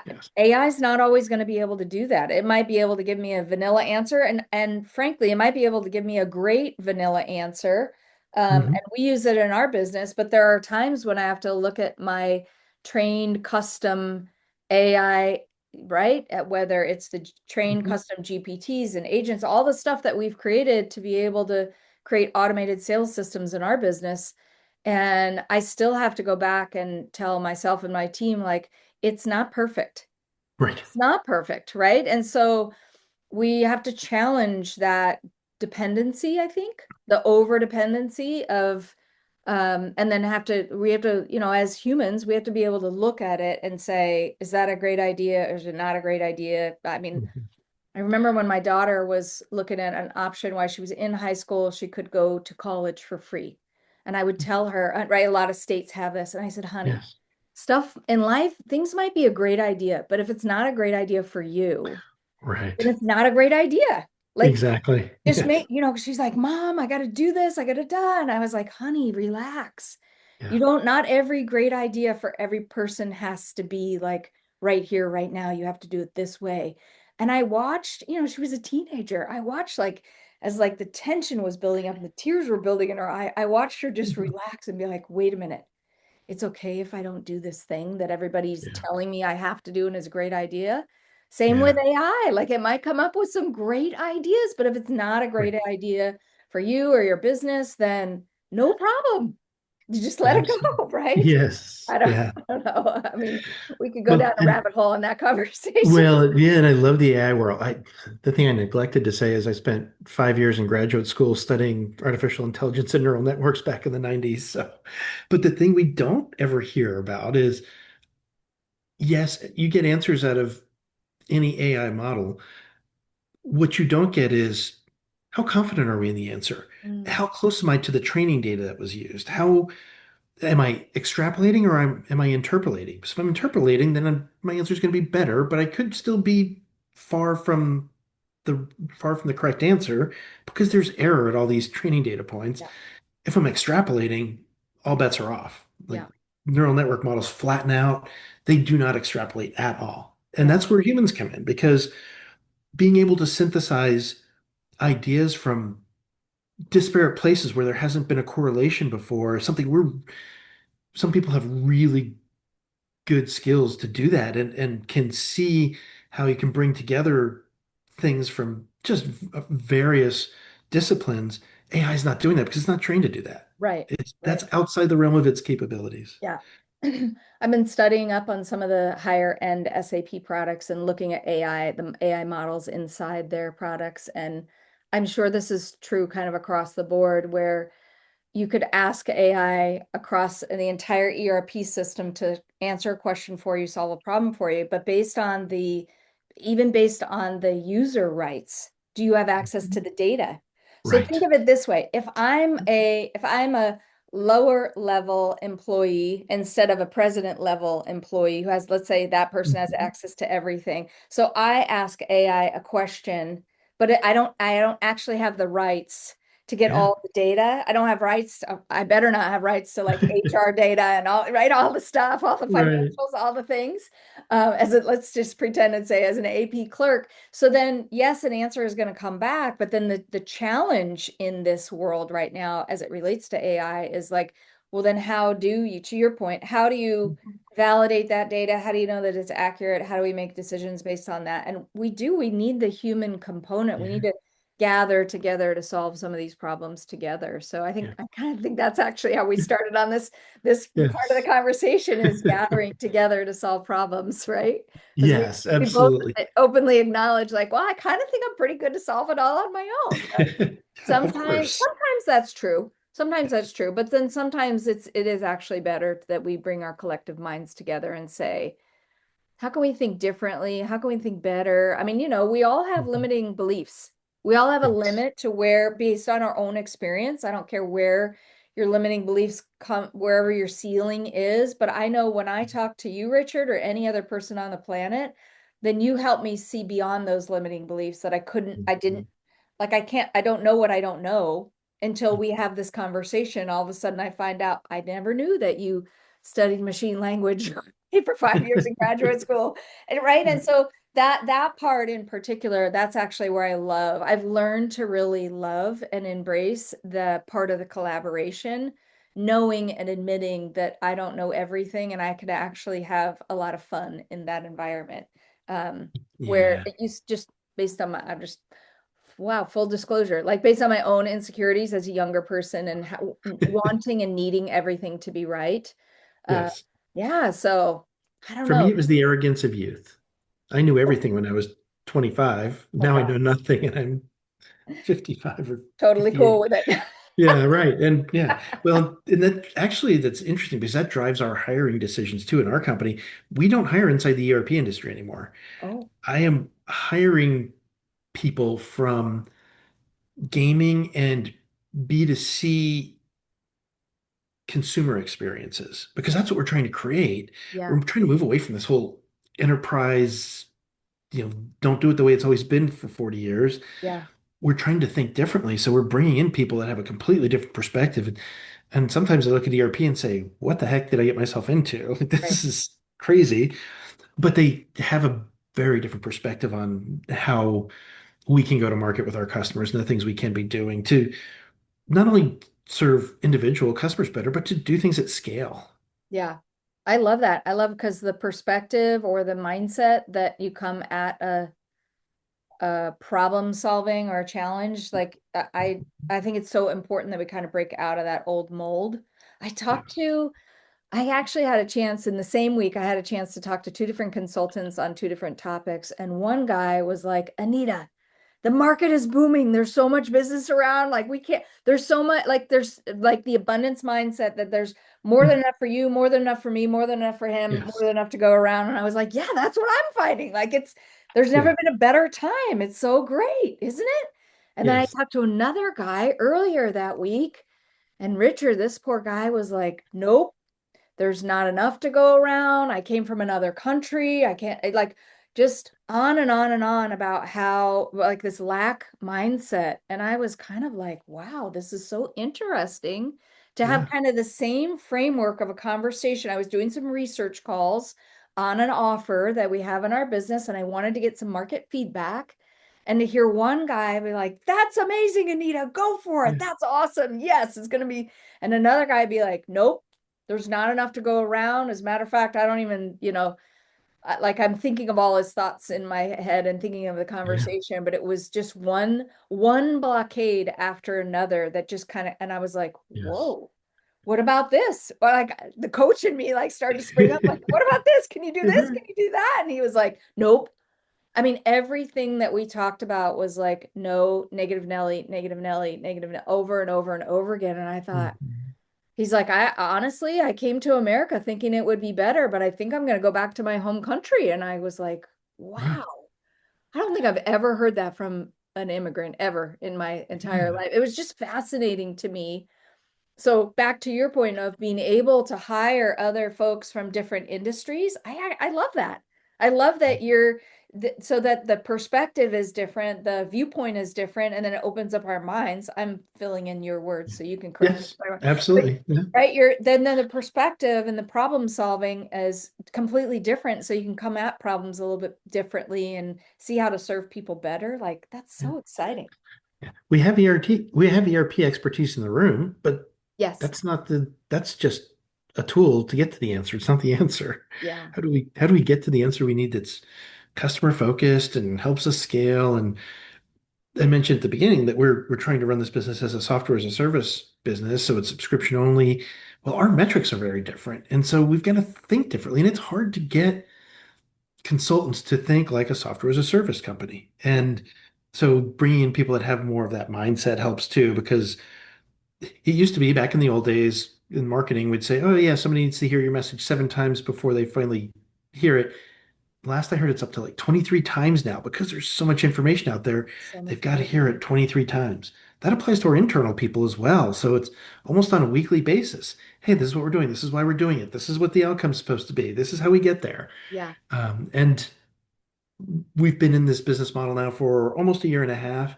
Yes. AI is not always going to be able to do that. It might be able to give me a vanilla answer, and frankly, it might be able to give me a great vanilla answer. And Hmm. we use it in our business, but there are times when I have to look at my trained custom AI, right? At whether it's the trained Hmm. custom GPTs and agents, all the stuff that we've created to be able to create automated sales systems in our business. And I still have to go back and tell myself and my team, like, it's not perfect. Right. It's not perfect, right? And so we have to challenge that dependency, I think, the over dependency of, and then we have to, as humans, we have to be able to look at it and say, is that a great idea or is it not a great idea? I mean, Mhm. I remember when my daughter was looking at an option while she was in high school, she could go to college for free. And I would tell her, right, a lot of states have this. And I said, honey, Yes. stuff in life, things might be a great idea, but if it's not a great idea for you, then Right. it's not a great idea. Like, Exactly. just Yes. she's like, Mom, I got to do this. I got to do. And I was like, honey, relax. Yeah. Not every great idea for every person has to be like right here, right now. You have to do it this way. And I watched, she was a teenager. I watched like, as like the tension was building up and the tears were building in her eye, I watched her just Mhm. relax and be like, wait a minute. It's okay if I don't do this thing that everybody's Yeah. telling me I have to do and is a great idea. Same with Yeah. AI. Like it might come up with some great ideas, but if it's not a Right. great idea for you or your business, then no problem. You just let it Absolutely. go, right? Yes. I don't, Yeah. I don't know. I mean, we could go down Well, a and rabbit hole in that conversation. well, yeah, and I love the AI world. The thing I neglected to say is I spent 5 years in graduate school studying artificial intelligence and neural networks back in the 90s. So, but the thing we don't ever hear about is, yes, you get answers out of any AI model. What you don't get is how confident are we in the answer? Mm, How close am I to the training data that was used? How am I extrapolating or am I interpolating? So if I'm interpolating, then my answer is going to be better, but I could still be far from the far from the correct answer because there's error at all these training data points. yeah, If I'm extrapolating, all bets are off. Like yeah, neural network models flatten out. They do not extrapolate at all. And yeah, that's where humans come in because being able to synthesize ideas from disparate places where there hasn't been a correlation before, something some people have really good skills to do that and can see how you can bring together things from just various disciplines. AI is not doing that because it's not trained to do that. right, That's right. outside the realm of its capabilities. Yeah. I've been studying up on some of the higher end SAP products and looking at the AI models inside their products. And I'm sure this is true kind of across the board where you could ask AI across the entire ERP system to answer a question for you, solve a problem for you, but even based on the user rights, do you have access to the data? So think Right. of it this way. If I'm a lower level employee instead of a president level employee who has, let's say that person has Mhm. access to everything. So I ask AI a question, but I don't actually have the rights to get Yeah. all the data. I don't have rights I better not have rights to like HR data and all, right? All the stuff, all the Right. financials, all the things. Let's just pretend and say as an AP clerk. So then, yes, an answer is going to come back, but then the challenge in this world right now, as it relates to AI, is like, well, then how do you, to your point, how do you validate that data? How do you know that it's accurate? How do we make decisions based on that? And we need the human component. We need Yeah. to gather together to solve some of these problems together. So Yeah. I kind of think that's actually how we started on this part of the Yes. conversation is gathering together to solve problems, right? Because Yes, we both absolutely. openly acknowledge like, well, I kind of think I'm pretty good to solve it all on my own. But Of course. sometimes that's true. Sometimes that's true, but then sometimes it is actually better that we bring our collective minds together and say, how can we think differently? How can we think better? I mean, we all have Mhm. limiting beliefs. We all have a Yes. limit to where, based on our own experience, I don't care where your limiting beliefs come, wherever your ceiling is. But I know when I talk to you, Richard, or any other person on the planet, then you help me see beyond those limiting beliefs that I didn't, Mhm. like, I don't know what I don't know until we have this conversation. All of a sudden, I find out I never knew that you studied machine language for 5 years in graduate school. And right. And so that part in particular, that's actually where I've learned to really love and embrace the part of the collaboration, knowing and admitting that I don't know everything and I could actually have a lot of fun in that environment. Where Yeah. it used just based on I'm just wow, full disclosure, like based on my own insecurities as a younger person and wanting and needing everything to be right. Uh, Yes. yeah, so I don't For me, know. it was the arrogance of youth. I knew everything when I was 25. Oh Now I God, know nothing, and I'm 55 or totally cool 58. with it. Yeah, right. And yeah, well, and that actually that's interesting because that drives our hiring decisions too in our company. We don't hire inside the ERP industry anymore. Oh, I am hiring people from gaming and B2C consumer experiences because that's what we're trying to create. yeah, We're trying to move away from this whole enterprise, you know, don't do it the way it's always been for 40 years. yeah, We're trying to think differently. So we're bringing in people that have a completely different perspective. And sometimes I look at ERP and say, what the heck did I get myself into? Like, right. this is crazy. But they have a very different perspective on how we can go to market with our customers and the things we can be doing to not only serve individual customers better, but to do things at scale. Yeah. I love that. I love because the perspective or the mindset that you come at a problem solving or a challenge, like I think it's so important that we kind of break out of that old mold. I talked Yes. to I actually had a chance in the same week, I had a chance to talk to two different consultants on two different topics. And one guy was like, Anita, the market is booming. There's so much business around. Like, we can't, there's so much, like, there's like the abundance mindset that there's more than enough for you, more than enough for me, more than enough for him, more Yes. than enough to go around. And I was like, yeah, that's what I'm finding. Like, there's Yeah. never been a better time. It's so great, isn't it? And then I Yes. talked to another guy earlier that week. And Richard, this poor guy was like, nope, there's not enough to go around. I came from another country. I can't like just on and on and on about how like this lack mindset. And I was kind of like, wow, this is so interesting to have Yeah. kind of the same framework of a conversation. I was doing some research calls on an offer that we have in our business, and I wanted to get some market feedback. And to hear one guy be like, that's amazing, Anita, go for it. Yeah. That's awesome. Yes, it's going to be. And another guy be like, nope, there's not enough to go around. As a matter of fact, I don't even, like I'm thinking of all his thoughts in my head and thinking of the Yeah. conversation, but it was just one blockade after another that just kind of, and I was like, Yes. whoa, what about this? Well, like the coach in me like started to spring up, like, what about this? Can you do this? Can Right. you do that? And he was like, nope. I mean, everything that we talked about was like, no, negative Nelly, negative Nelly, negative, over and over and over again. And I thought, Mhm. he's like, I honestly, I came to America thinking it would be better, but I think I'm going to go back to my home country. And I was like, Right. wow, I don't think I've ever heard that from an immigrant ever in my entire Yeah. life. It was just fascinating to me. So back to your point of being able to hire other folks from different industries, I love that. I love that so that the perspective is different, the viewpoint is different, and then it opens up our minds. I'm filling in your words, so you can correct me. Yes. But Absolutely. Yeah. right, then the perspective and the problem solving is completely different, so you can come at problems a little bit differently and see how to serve people better. Like that's Yeah. so exciting. Yeah. We have ERP expertise in the room, but Yes. That's just a tool to get to the answer. It's not the answer. Yeah. How do we get to the answer we need that's customer focused and helps us scale? And I mentioned at the beginning that we're trying to run this business as a software as a service business, so it's subscription only. Well, our metrics are very different, and so we've got to think differently. And it's hard to get consultants to think like a software as a service company. Yeah. And so bringing in people that have more of that mindset helps too, because it used to be back in the old days in marketing, we'd say, oh, yeah, somebody needs to hear your message 7 times before they finally hear it. Last I heard, it's up to like 23 times now because there's so much information out there. So They've much got to more. hear it 23 times. That applies to our internal people as well. So it's almost on a weekly basis. Hey, this is what we're doing. This is why we're doing it. This is what the outcome's supposed to be. This is how we get there. Yeah. And we've been in this business model now for almost a year and a half.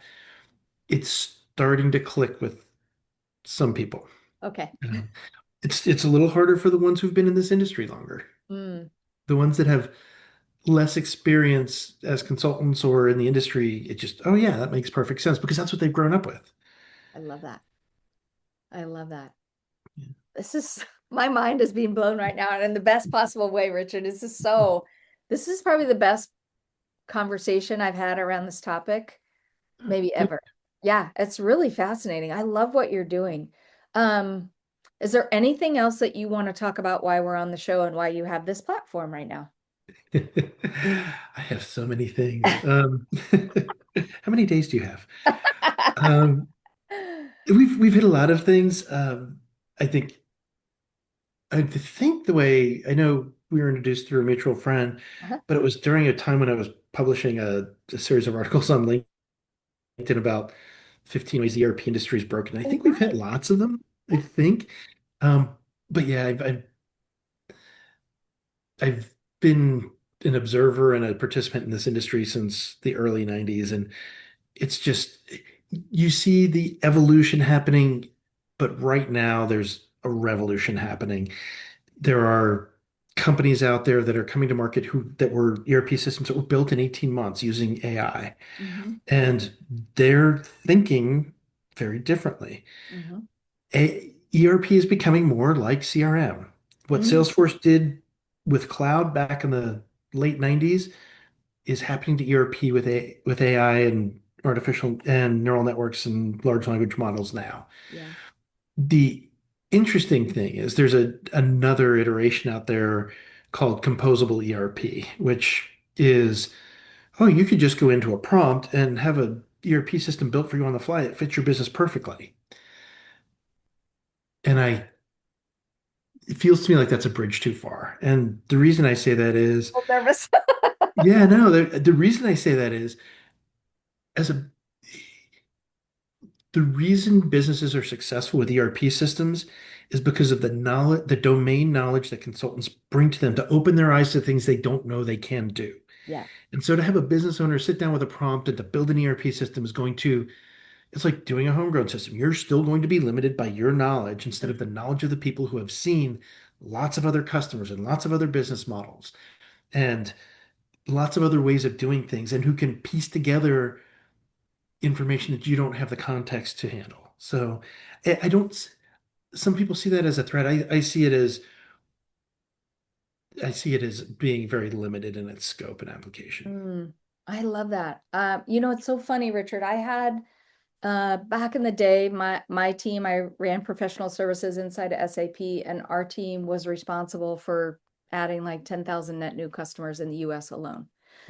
It's starting to click with some people. Okay. Um, it's a little harder for the ones who've been in this industry longer. Mm, The ones that have less experience as consultants or in the industry, it just, oh yeah, that makes perfect sense because that's what they've grown up with. I love that. I love that. Yeah. This is my mind is being blown right now and in the best possible way, Richard. This is probably the best conversation I've had around this topic, maybe Good. ever. Yeah, it's really fascinating. I love what you're doing. Um, is there anything else that you want to talk about why we're on the show and why you have this platform right now? I have so many things. How many days do you have? Um, we've hit a lot of things. I think I think the way I know we were introduced through a mutual friend, Uh-huh. but it was during a time when I was publishing a series of articles on LinkedIn about 15 ways the ERP industry is broken. I Oh, think we've hit right. lots of them, I Yeah. think. But yeah, I've been an observer and a participant in this industry since the early 90s, and it's just you see the evolution happening, but right now there's a revolution happening. There are companies out there that are coming to market who that were ERP systems that were built in 18 months using AI, Mm-hmm. and they're thinking very differently. Mm-hmm. ERP is becoming more like CRM. What Mm, Salesforce did with cloud back in the late 90s is happening to ERP with AI and artificial and neural networks and large language models now. yeah. The interesting thing is there's another iteration out there called composable ERP, which is, oh, you could just go into a prompt and have a ERP system built for you on the fly that fits your business perfectly. And it feels to me like that's a bridge too far. And the reason I say that is, A little nervous. yeah, no, the reason I say that is as a the reason businesses are successful with ERP systems is because of the knowledge, the domain knowledge that consultants bring to them to open their eyes to things they don't know they can do. Yeah. And so to have a business owner sit down with a prompt and to build an ERP system is going to, it's like doing a homegrown system. You're still going to be limited by your knowledge instead of the knowledge of the people who have seen lots of other customers and lots of other business models and lots of other ways of doing things and who can piece together information that you don't have the context to handle. So I don't, some people see that as a threat. I see it as being very limited in its scope and application. Mm, I love that. It's so funny, Richard. I had back in the day, my team, I ran professional services inside of SAP, and our team was responsible for adding like 10,000 net new customers in the US alone.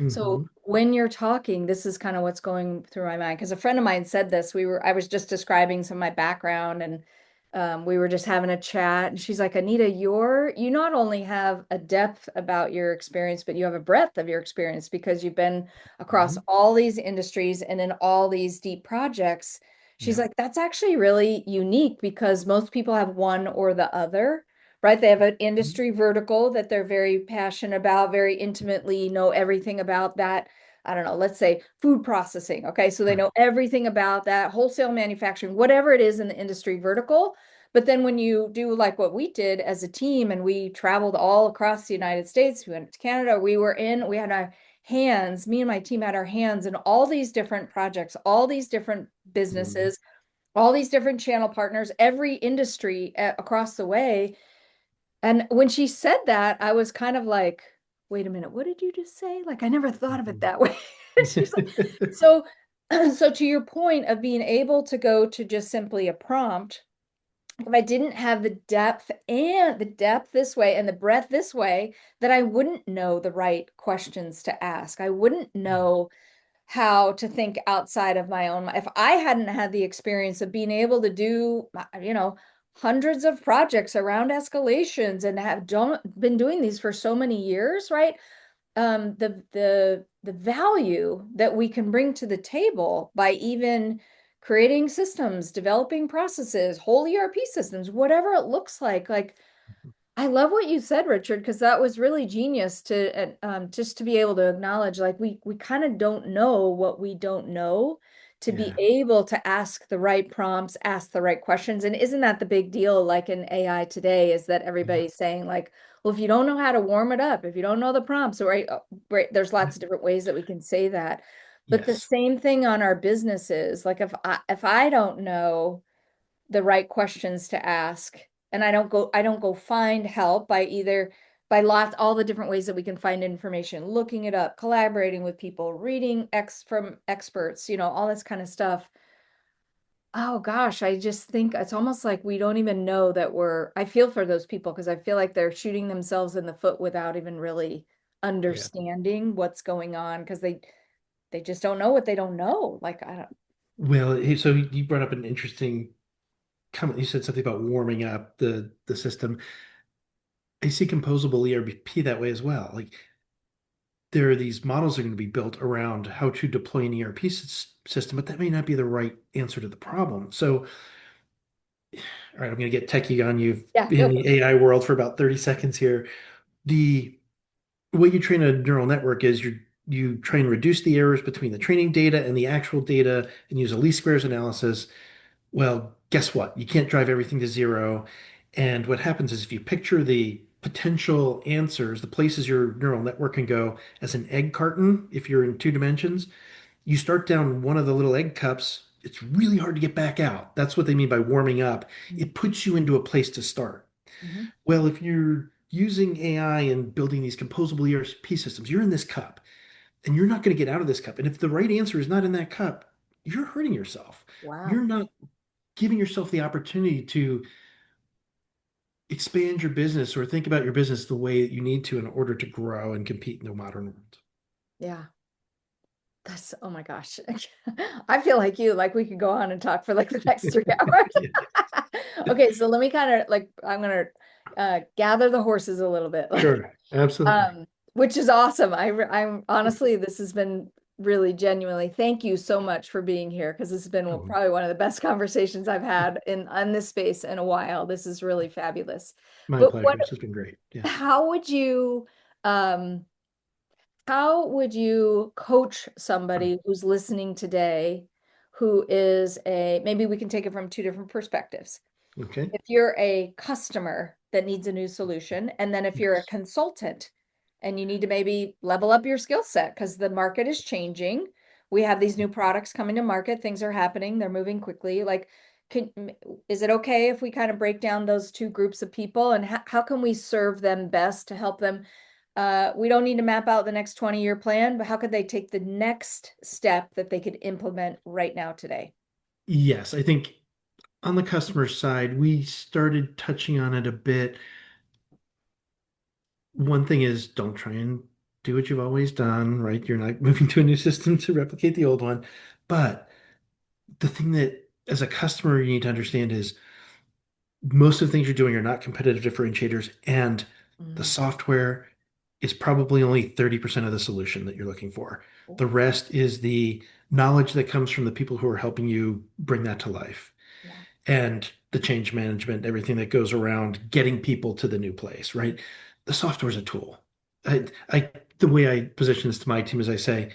So Hmm. when you're talking, this is kind of what's going through my mind. Because a friend of mine said this. I was just describing some of my background, and we were just having a chat. And she's like, Anita, you not only have a depth about your experience, but you have a breadth of your experience because you've been across Hmm. all these industries and in all these deep projects. She's Yeah. like, that's actually really unique because most people have one or the other, right? They have an industry vertical that they're very passionate about, very intimately know everything about that. I don't know, let's say food processing. Okay. So they Right. know everything about that, wholesale manufacturing, whatever it is in the industry vertical. But then when you do like what we did as a team and we traveled all across the United States, we went to Canada, we had our hands, me and my team had our hands in all these different projects, all these different Mhm. businesses, all these different channel partners, every industry across the way. And when she said that, I was kind of like, wait a minute, what did you just say? Like, I never thought of it that way. She's like, so, so to your point of being able to go to just simply a prompt, if I didn't have the depth this way and the breadth this way, that I wouldn't know the right questions to ask. I wouldn't know how to think outside of my own. If I hadn't had the experience of being able to do, hundreds of projects around escalations and have been doing these for so many years, right? The value that we can bring to the table by even creating systems, developing processes, whole ERP systems, whatever it looks like I love what you said, Richard, because that was really genius to just to be able to acknowledge like we kind of don't know what we don't know, to be Yeah. able to ask the right prompts, ask the right questions. And isn't that the big deal like in AI today is that Yeah. everybody's saying like, well, if you don't know how to warm it up, if you don't know the prompts, right, right, there's lots of different ways that we can say that. But the Yes. same thing on our businesses. Like if I don't know the right questions to ask, and I don't go find help by either by lots all the different ways that we can find information, looking it up, collaborating with people, reading from experts, all this kind of stuff. Oh gosh, I just think it's almost like we don't even know that I feel for those people because I feel like they're shooting themselves in the foot without even really Yeah. understanding what's going on because they just don't know what they don't know. Like I don't. Well, so you brought up an interesting comment. You said something about warming up the system. I see composable ERP that way as well. Like there are these models that are going to be built around how to deploy an ERP system, but that may not be the right answer to the problem. So, all right, I'm going to get techie on you Yeah, in go. the AI world for about 30 seconds here. The way you train a neural network is you try and reduce the errors between the training data and the actual data and use a least squares analysis. Well, guess what? You can't drive everything to zero. And what happens is if you picture the potential answers, the places your neural network can go as an egg carton, if you're in two dimensions, you start down one of the little egg cups. It's really hard to get back out. That's what they mean by warming up. It puts you into a place to start. Mhm. Well, if you're using AI and building these composable ERP systems, you're in this cup and you're not going to get out of this cup. And if the right answer is not in that cup, you're hurting yourself. Wow. You're not giving yourself the opportunity to expand your business or think about your business the way that you need to in order to grow and compete in the modern world. Yeah. That's, oh my gosh. I feel like you, like we could go on and talk for like the next 3 hours. Yeah, Okay, so let me kind of like I'm gonna gather the horses a little bit, like sure. Absolutely. which is awesome. I'm honestly, this has been really genuinely, thank you so much for being here because this has been Oh, probably one of the best conversations I've had in on this space in a while. This is really fabulous. my But pleasure. This has been great. Yeah. how would you um how would you coach somebody who's listening today who is maybe we can take it from two different perspectives. Okay. If you're a customer that needs a new solution, and then if you're a Yes. consultant and you need to maybe level up your skill set because the market is changing, we have these new products coming to market, things are happening, they're moving quickly. Like, can, is it okay if we kind of break down those two groups of people and how can we serve them best to help them? We don't need to map out the next 20-year plan, but how could they take the next step that they could implement right now today? Yes, I think on the customer side, we started touching on it a bit. One thing is don't try and do what you've always done, right? You're not moving to a new system to replicate the old one. But the thing that as a customer you need to understand is most of the things you're doing are not competitive differentiators, and the Mm. software is probably only 30% of the solution that you're looking for. The rest is the knowledge that comes from the people who are helping you bring that to life Yeah. and the change management, everything that goes around getting people to the new place, right? The software is a tool. The way I position this to my team is I say,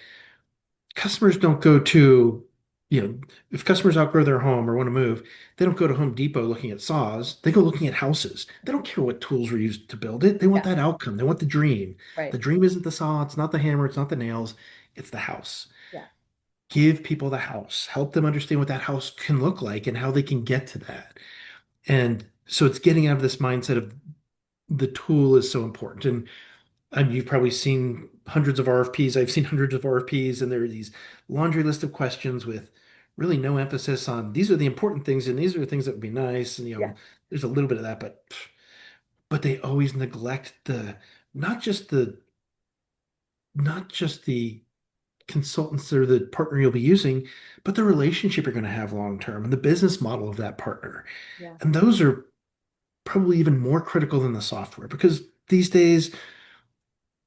customers don't go to, if customers outgrow their home or want to move, they don't go to Home Depot looking at saws. They go looking at houses. They don't care what tools were used to build it. They want Yeah. that outcome. They want the dream. The Right. dream isn't the saw, it's not the hammer, it's not the nails, it's the house. Yeah. give people the house, help them understand what that house can look like and how they can get to that. And so it's getting out of this mindset of the tool is so important. And you've probably seen hundreds of RFPs. I've seen hundreds of RFPs, and there are these laundry list of questions with really no emphasis on these are the important things and these are the things that would be nice. And Yeah. there's a little bit of that, but they always neglect the not just the not just the consultants or the partner you'll be using, but the relationship you're going to have long term and the business model of that partner. Yeah. And those are probably even more critical than the software because these days,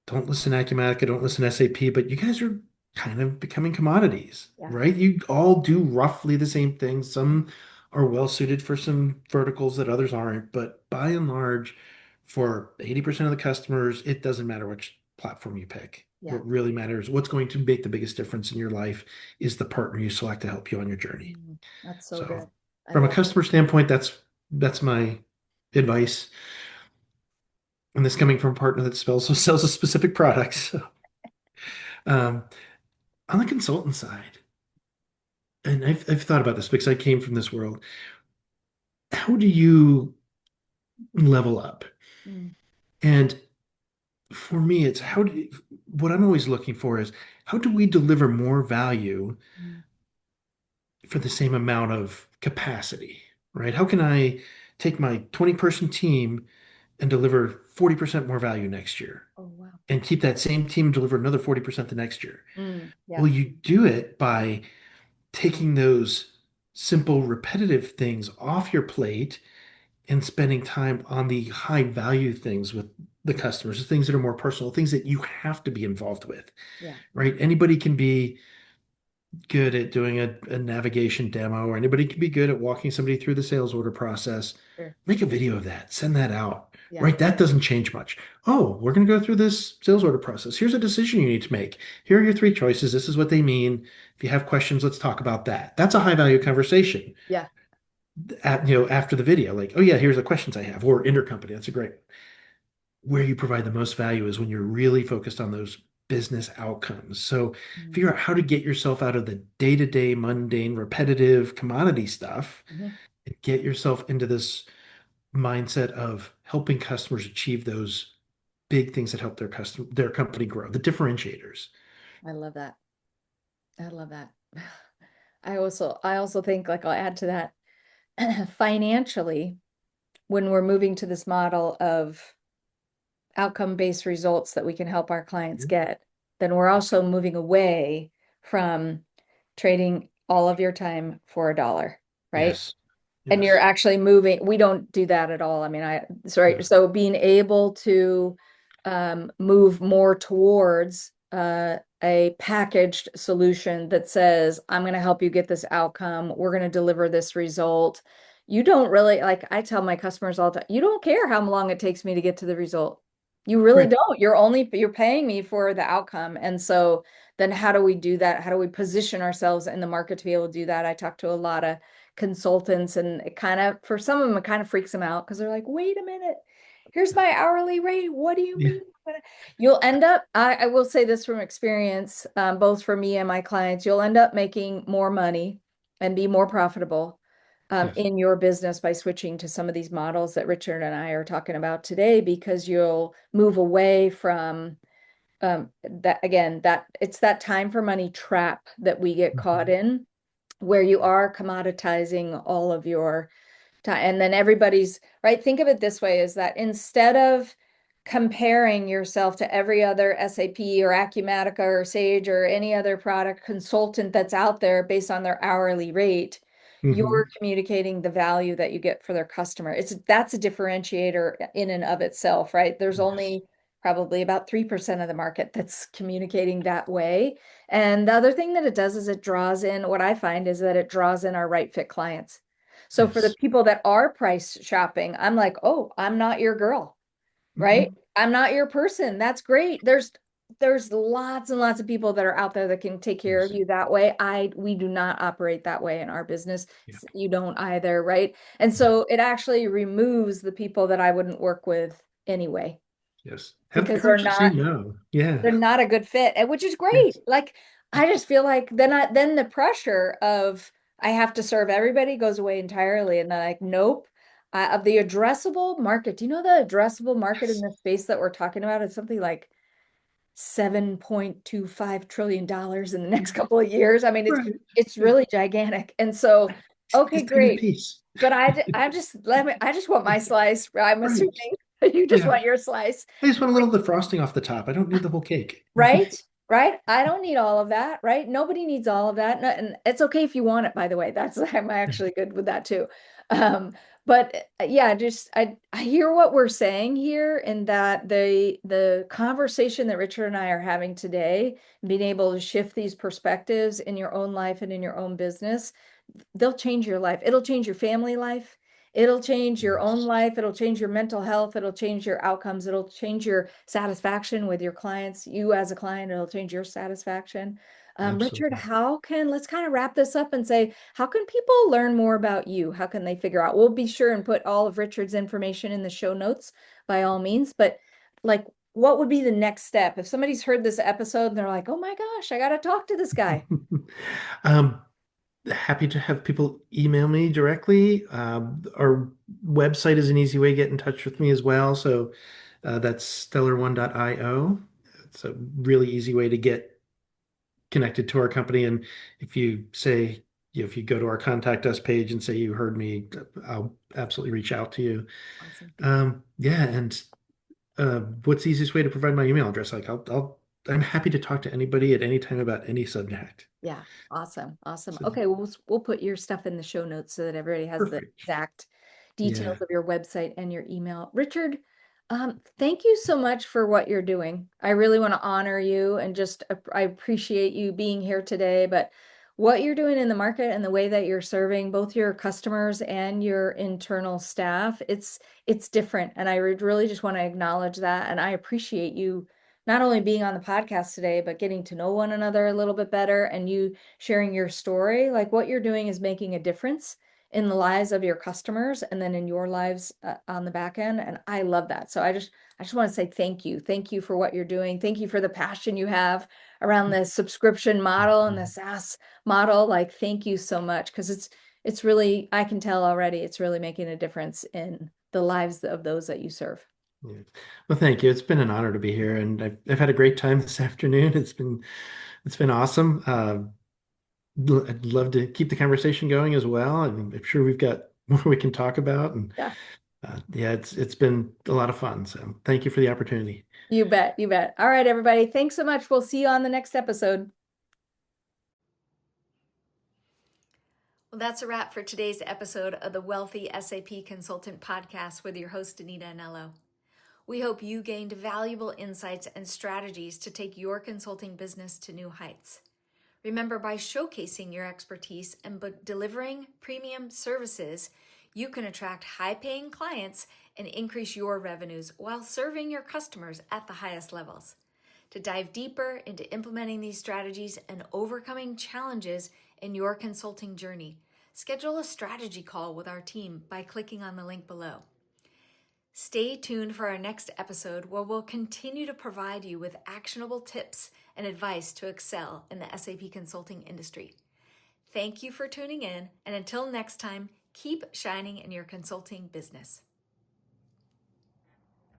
don't listen to Acumatica, don't listen to SAP, but you guys are kind of becoming commodities, Yeah. right? You all do roughly the same things. Some are well suited for some verticals that others aren't, but by and large, for 80% of the customers, it doesn't matter which platform you pick. Yeah. What really matters, what's going to make the biggest difference in your life is the partner you select to help you on your journey. That's so So good. I from a love customer standpoint, that's my advice. And this coming from a partner that sells a specific product. So, um, on the consultant side, and I've thought about this because I came from this world. How do you level up? it. And for me, it's what I'm always looking for is how do we deliver more value Mm. for the same amount of capacity, right? How can I take my 20-person team and deliver 40% more value next year Oh, wow. and keep that same team deliver another 40% the next year? Yeah. Well, you do it by taking those simple, repetitive things off your plate and spending time on the high value things with the customers, the things that are more personal, things that you have to be involved with, Yeah. right? Anybody can be good at doing a navigation demo, or anybody can be good at walking somebody through the sales order process. Sure. Make a video of that, send that out, Yeah. right? That doesn't change much. Oh, we're going to go through this sales order process. Here's a decision you need to make. Here are your three choices. This is what they mean. If you have questions, let's talk about that. That's a high value conversation Yeah. after the video, like, oh yeah, here's the questions I have, or intercompany. That's a great. Where you provide the most value is when you're really focused on those business outcomes. So Mm. figure out how to get yourself out of the day-to-day, mundane, repetitive commodity stuff Mhm. and get yourself into this mindset of helping customers achieve those big things that help their company grow, the differentiators. I love that. I love that. I also think like I'll add to that financially when we're moving to this model of outcome-based results that we can help our clients get, then we're also moving away from trading all of your time for a dollar, right? Yes. And you're Yes. actually moving, we don't do that at all. I mean, sorry, No. so being able to move more towards a packaged solution that says, I'm going to help you get this outcome. We're going to deliver this result. You don't really, like I tell my customers all the time, you don't care how long it takes me to get to the result. You really Right. don't. You're paying me for the outcome. And so then how do we do that? How do we position ourselves in the market to be able to do that? I talk to a lot of consultants, and it kind of, for some of them, it kind of freaks them out because they're like, wait a minute, here's my hourly rate. What do you Yeah. mean? You'll end up, I will say this from experience, both for me and my clients, you'll end up making more money and be more profitable Yes. in your business by switching to some of these models that Richard and I are talking about today, because you'll move away from that, again, that it's that time for money trap that we get caught Mhm. in, where you are commoditizing all of your time. And then everybody's right. Think of it this way, is that instead of comparing yourself to every other SAP or Acumatica or Sage or any other product consultant that's out there based on their hourly rate, you're Mhm. communicating the value that you get for their customer. That's a differentiator in and of itself, right? There's Yes. only probably about 3% of the market that's communicating that way. And the other thing that it does is it draws in, what I find is that it draws in our right fit clients. So for the Yes. people that are price shopping, I'm like, oh, I'm not your girl, right? Mhm. I'm not your person. That's great. There's lots and lots of people that are out there that can take care of Yes. you that way. We do not operate that way in our business. Yeah. You don't either, right? And No. so it actually removes the people that I wouldn't work with anyway, Yes. Have the because courage to say no. they're Yeah. not a good fit, which is great. Yes. Like I just feel like then the pressure of I have to serve everybody goes away entirely. And then like, nope. Of the addressable market, do you know the addressable market in Yes. the space that we're talking about is something like $7.25 trillion in the next couple of years? I mean, Right. it's Yeah. really gigantic. And so, okay, Just give me a great. piece. But I just want my slice. I'm Right. assuming you just Yeah. want your slice. I just want a little of the frosting off the top. I don't need the whole cake. Right? Right? I don't need all of that, right? Nobody needs all of that. And it's okay if you want it, by the way. That's I'm actually good with that too. Um, but yeah, just I hear what we're saying here in that the conversation that Richard and I are having today, being able to shift these perspectives in your own life and in your own business, they'll change your life. It'll change your family life. It'll change your own Yes, life. It'll change your mental health. It'll change your outcomes. It'll change your satisfaction with your clients. You as a client, it'll change your satisfaction. Richard, absolutely. let's kind of wrap this up and say, how can people learn more about you? How can they figure out? We'll be sure and put all of Richard's information in the show notes by all means. But like, what would be the next step? If somebody's heard this episode and they're like, oh my gosh, I got to talk to this guy. Um, Happy to have people email me directly. Our website is an easy way to get in touch with me as well. So that's stellar1.io. It's a really easy way to get connected to our company. And if you say, if you go to our contact us page and say you heard me, I'll absolutely reach out to you. Awesome. Yeah, and what's the easiest way to provide my email address? I'm happy to talk to anybody at any time about any subject. Yeah, awesome. Awesome. So Okay, well, we'll put your stuff in the show notes so that everybody has the perfect. exact Yeah. details of your website and your email. Richard, thank you so much for what you're doing. I really want to honor you and just I appreciate you being here today, but what you're doing in the market and the way that you're serving both your customers and your internal staff, it's different. And I would really just want to acknowledge that. And I appreciate you not only being on the podcast today, but getting to know one another a little bit better and you sharing your story. Like what you're doing is making a difference in the lives of your customers and then in your lives on the back end. And I love that. So I just want to say thank you. Thank you for what you're doing. Thank you for the passion you have around the subscription model and the SaaS model. Like, thank you so much. Because it's really, I can tell already, it's really making a difference in the lives of those that you serve. Yeah. Well, thank you. It's been an honor to be here, and I've had a great time this afternoon. It's been awesome. I'd love to keep the conversation going as well, and I'm sure we've got more we can talk about. And Yeah. yeah, it's been a lot of fun. So thank you for the opportunity. You bet. You bet. All right, everybody. Thanks so much. We'll see you on the next episode. Well, that's a wrap for today's episode of the Wealthy SAP Consultant Podcast with your host, Anita Anello. We hope you gained valuable insights and strategies to take your consulting business to new heights. Remember, by showcasing your expertise and delivering premium services, you can attract high-paying clients and increase your revenues while serving your customers at the highest levels. To dive deeper into implementing these strategies and overcoming challenges in your consulting journey, schedule a strategy call with our team by clicking on the link below. Stay tuned for our next episode where we'll continue to provide you with actionable tips and advice to excel in the SAP consulting industry. Thank you for tuning in, and until next time, keep shining in your consulting business.